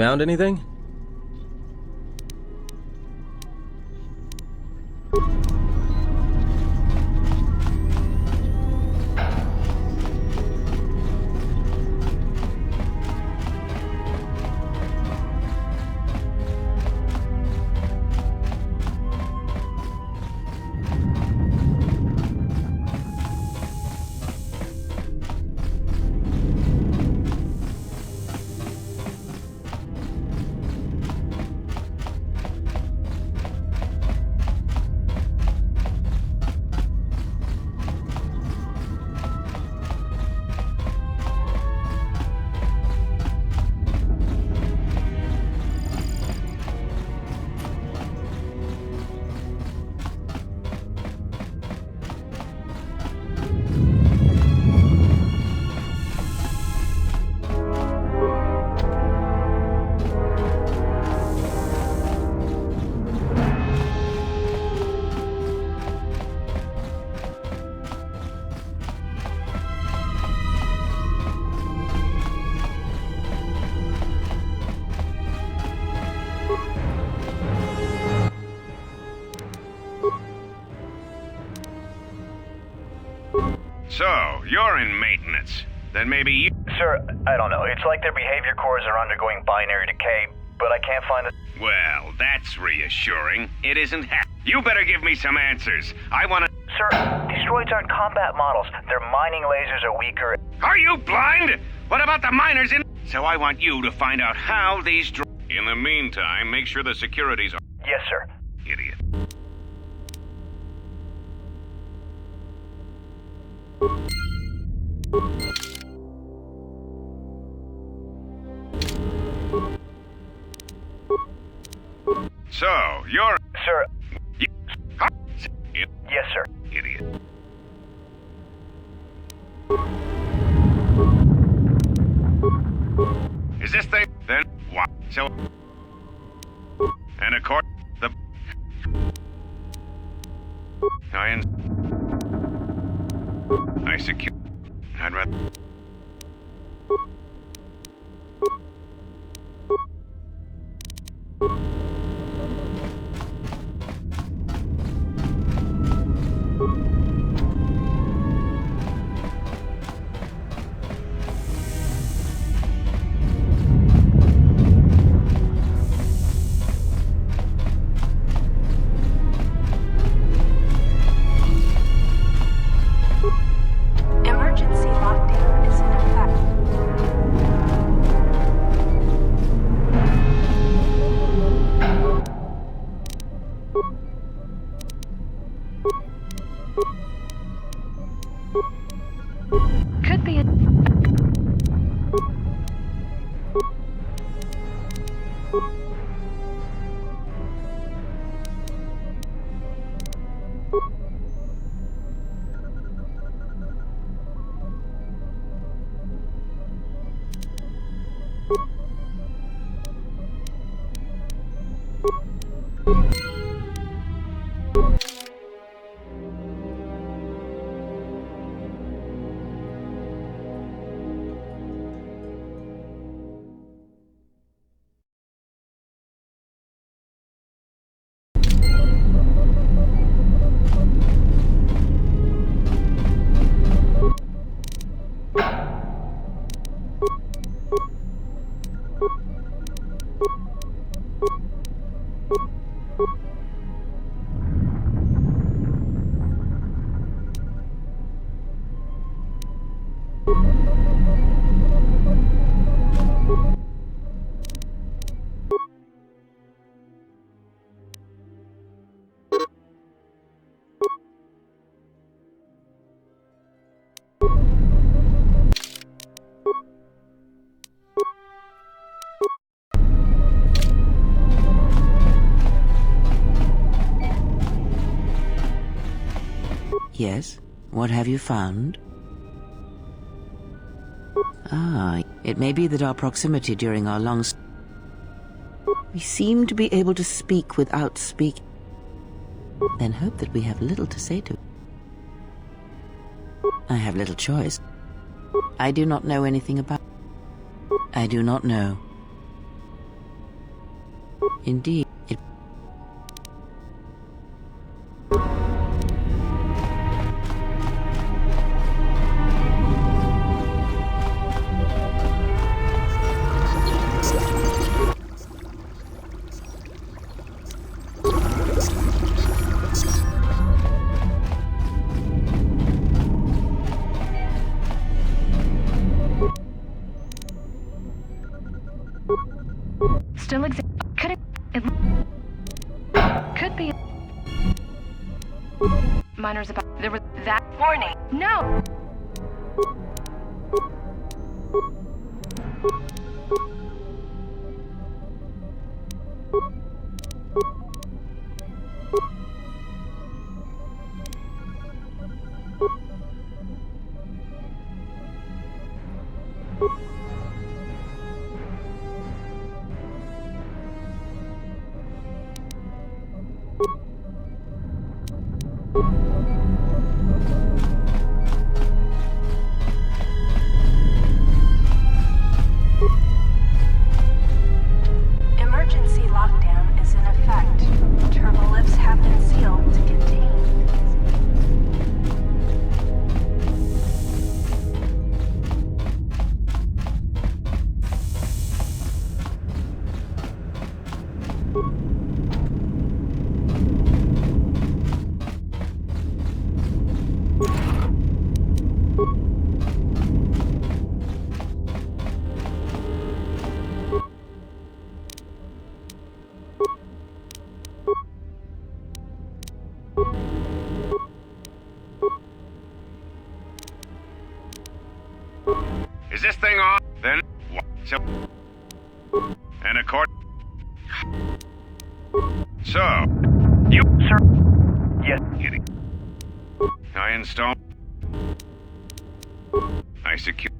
Found anything? So, you're in maintenance. Then maybe you... Sir, I don't know. It's like their behavior cores are undergoing binary decay, but I can't find the... Well, that's reassuring. It isn't You better give me some answers. I want to... Sir, these droids aren't combat models. Their mining lasers are weaker. Are you blind? What about the miners in... So I want you to find out how these In the meantime, make sure the security's... Yes, sir. Idiot. So, you're... Sir. You... Huh? Yes, sir. Idiot. Is this thing... Then what? So... And of course, the... I secure... I'd rather... Emergency lockdown is in effect. Could be a... Yes? What have you found? Ah, it may be that our proximity during our long... We seem to be able to speak without speaking. Then hope that we have little to say to... I have little choice. I do not know anything about... I do not know. Indeed, it... Still exist. Could it... Could be... Miners about... There was that... Warning. No! Emergency lockdown is in effect. Turbo lifts have been sealed to contain... Is this thing on? Then what? So, and of course. So, you, sir. Yes. Kitty. I install. I secure.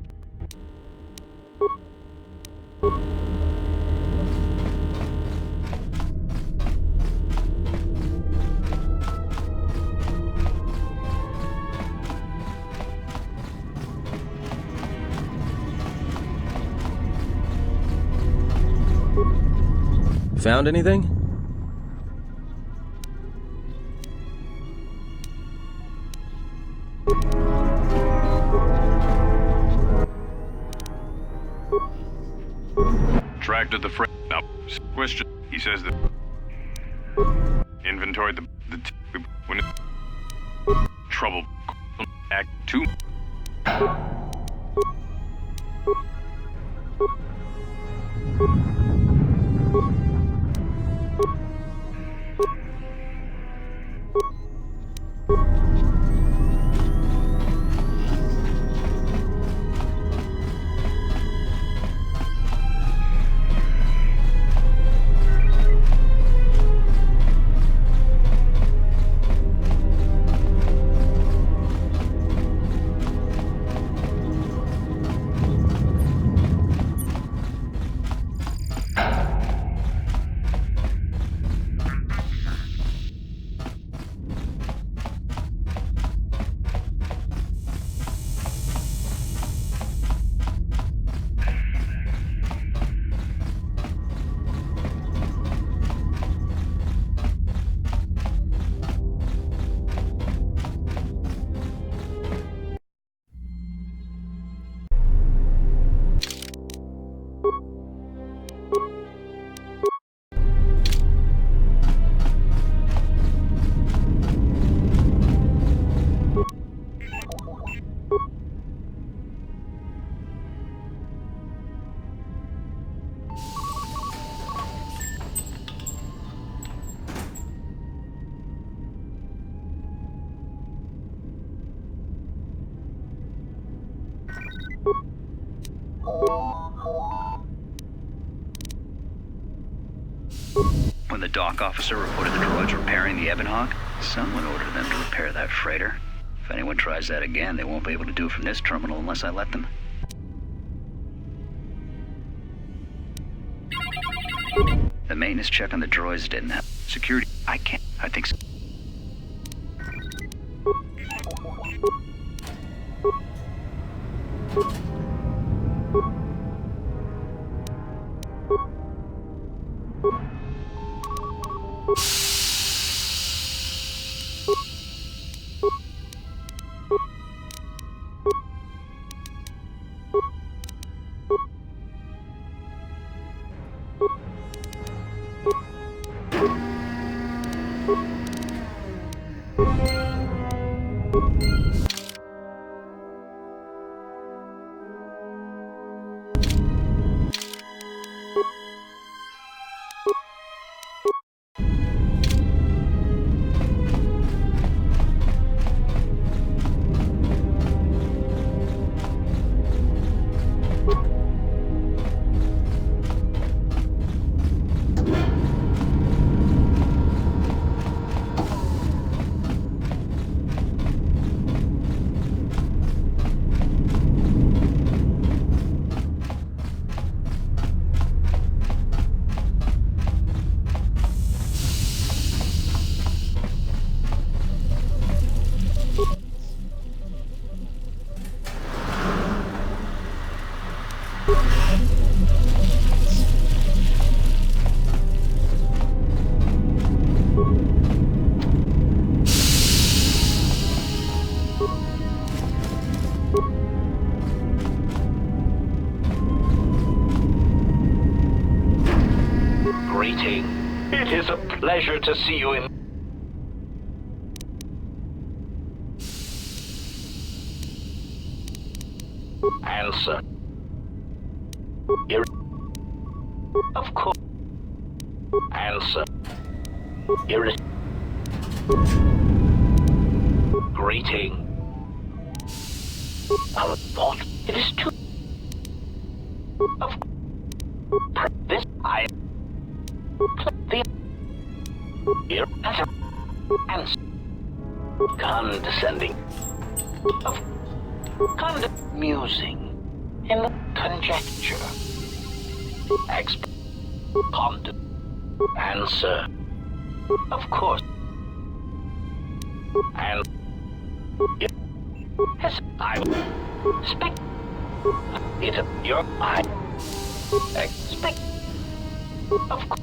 Found anything? Tracked at the frame. Now, question. He says that inventory when trouble act 2. When the dock officer reported the droids repairing the Ebonhawk, someone ordered them to repair that freighter. If anyone tries that again, they won't be able to do it from this terminal unless I let them. The maintenance check on the droids didn't have security. I think so. Greeting. It is a pleasure to see you in... Answer. Of course. Answer. Greeting. Our thought. It is too... Of this I the here and condescending of musing in conjecture answer of course and yes I expect it your I expect of course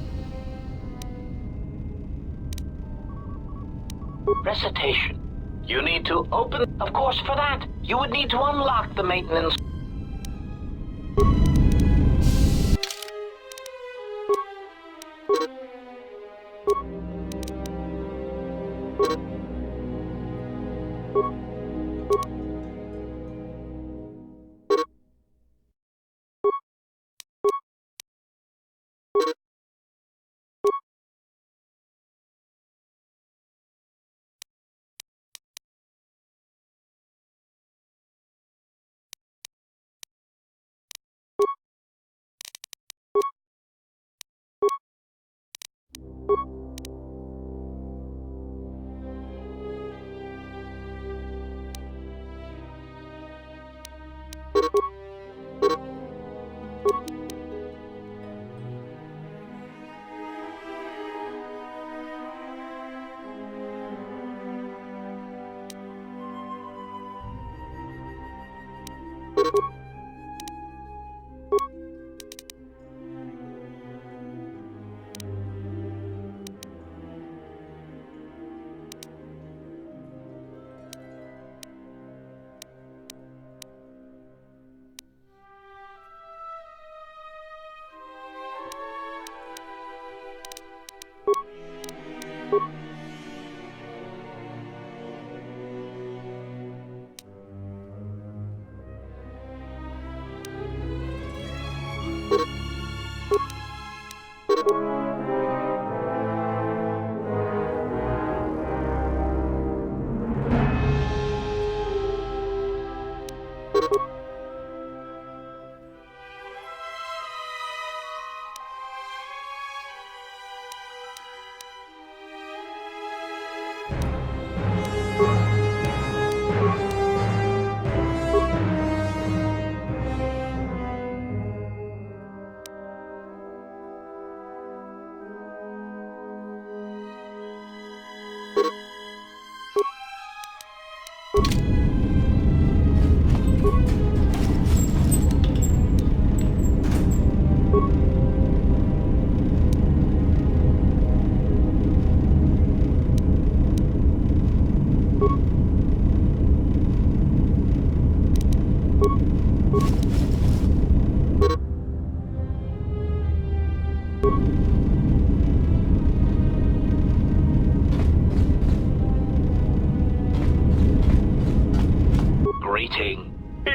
recitation. You need to open, of course, for that, you would need to unlock the maintenance.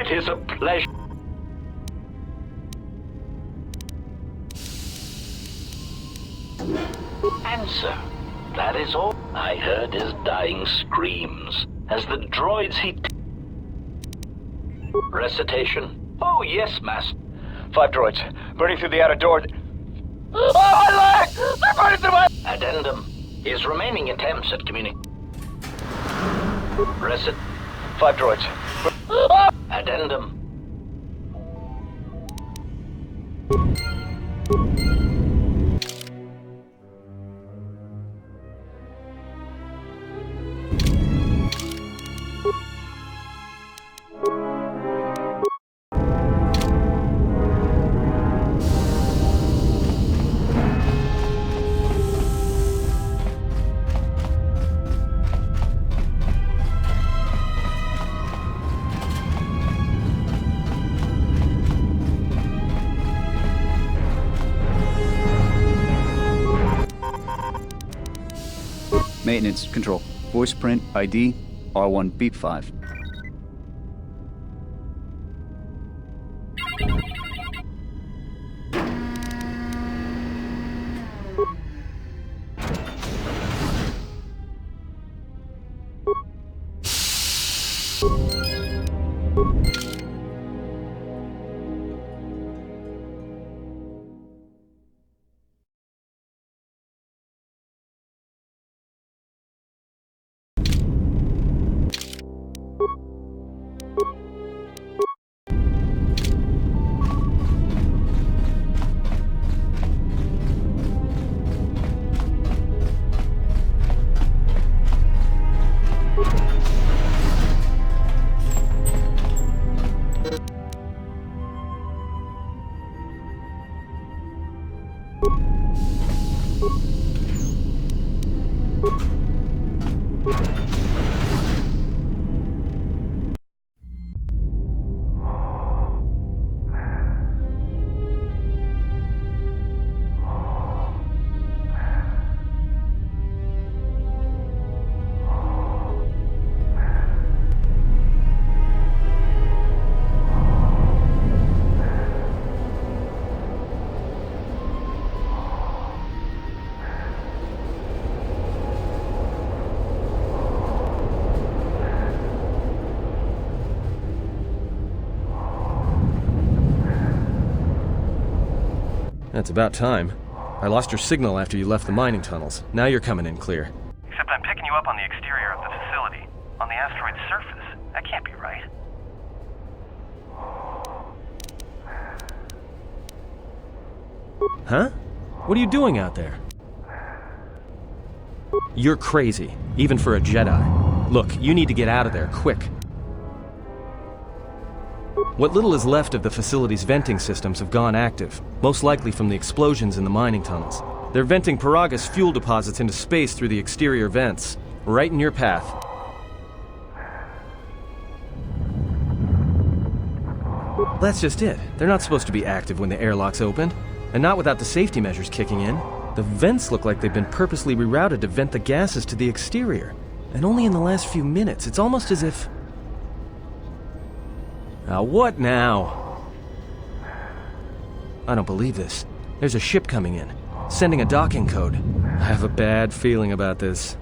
It is a pleasure. Answer. That is all I heard his dying screams as the droids he... Recitation. Oh, yes, Master. 5 droids, burning through the outer door. Oh, my leg! They're burning through my... Addendum. His remaining attempts at communication. 5 droids. Addendum. Maintenance, control. Voice print, ID, R1, beep 5. That's about time. I lost your signal after you left the mining tunnels. Now you're coming in clear. Except I'm picking you up on the exterior of the facility, on the asteroid's surface. That can't be right. Huh? What are you doing out there? You're crazy, even for a Jedi. Look, you need to get out of there, quick. What little is left of the facility's venting systems have gone active, most likely from the explosions in the mining tunnels. They're venting Paraga's fuel deposits into space through the exterior vents, right in your path. That's just it. They're not supposed to be active when the airlock's opened, and not without the safety measures kicking in. The vents look like they've been purposely rerouted to vent the gases to the exterior, and only in the last few minutes. It's almost as if... what now? I don't believe this. There's a ship coming in, sending a docking code. I have a bad feeling about this.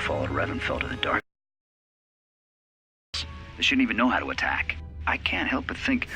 Followed Revan fell to the dark. They shouldn't even know how to attack. I can't help but think...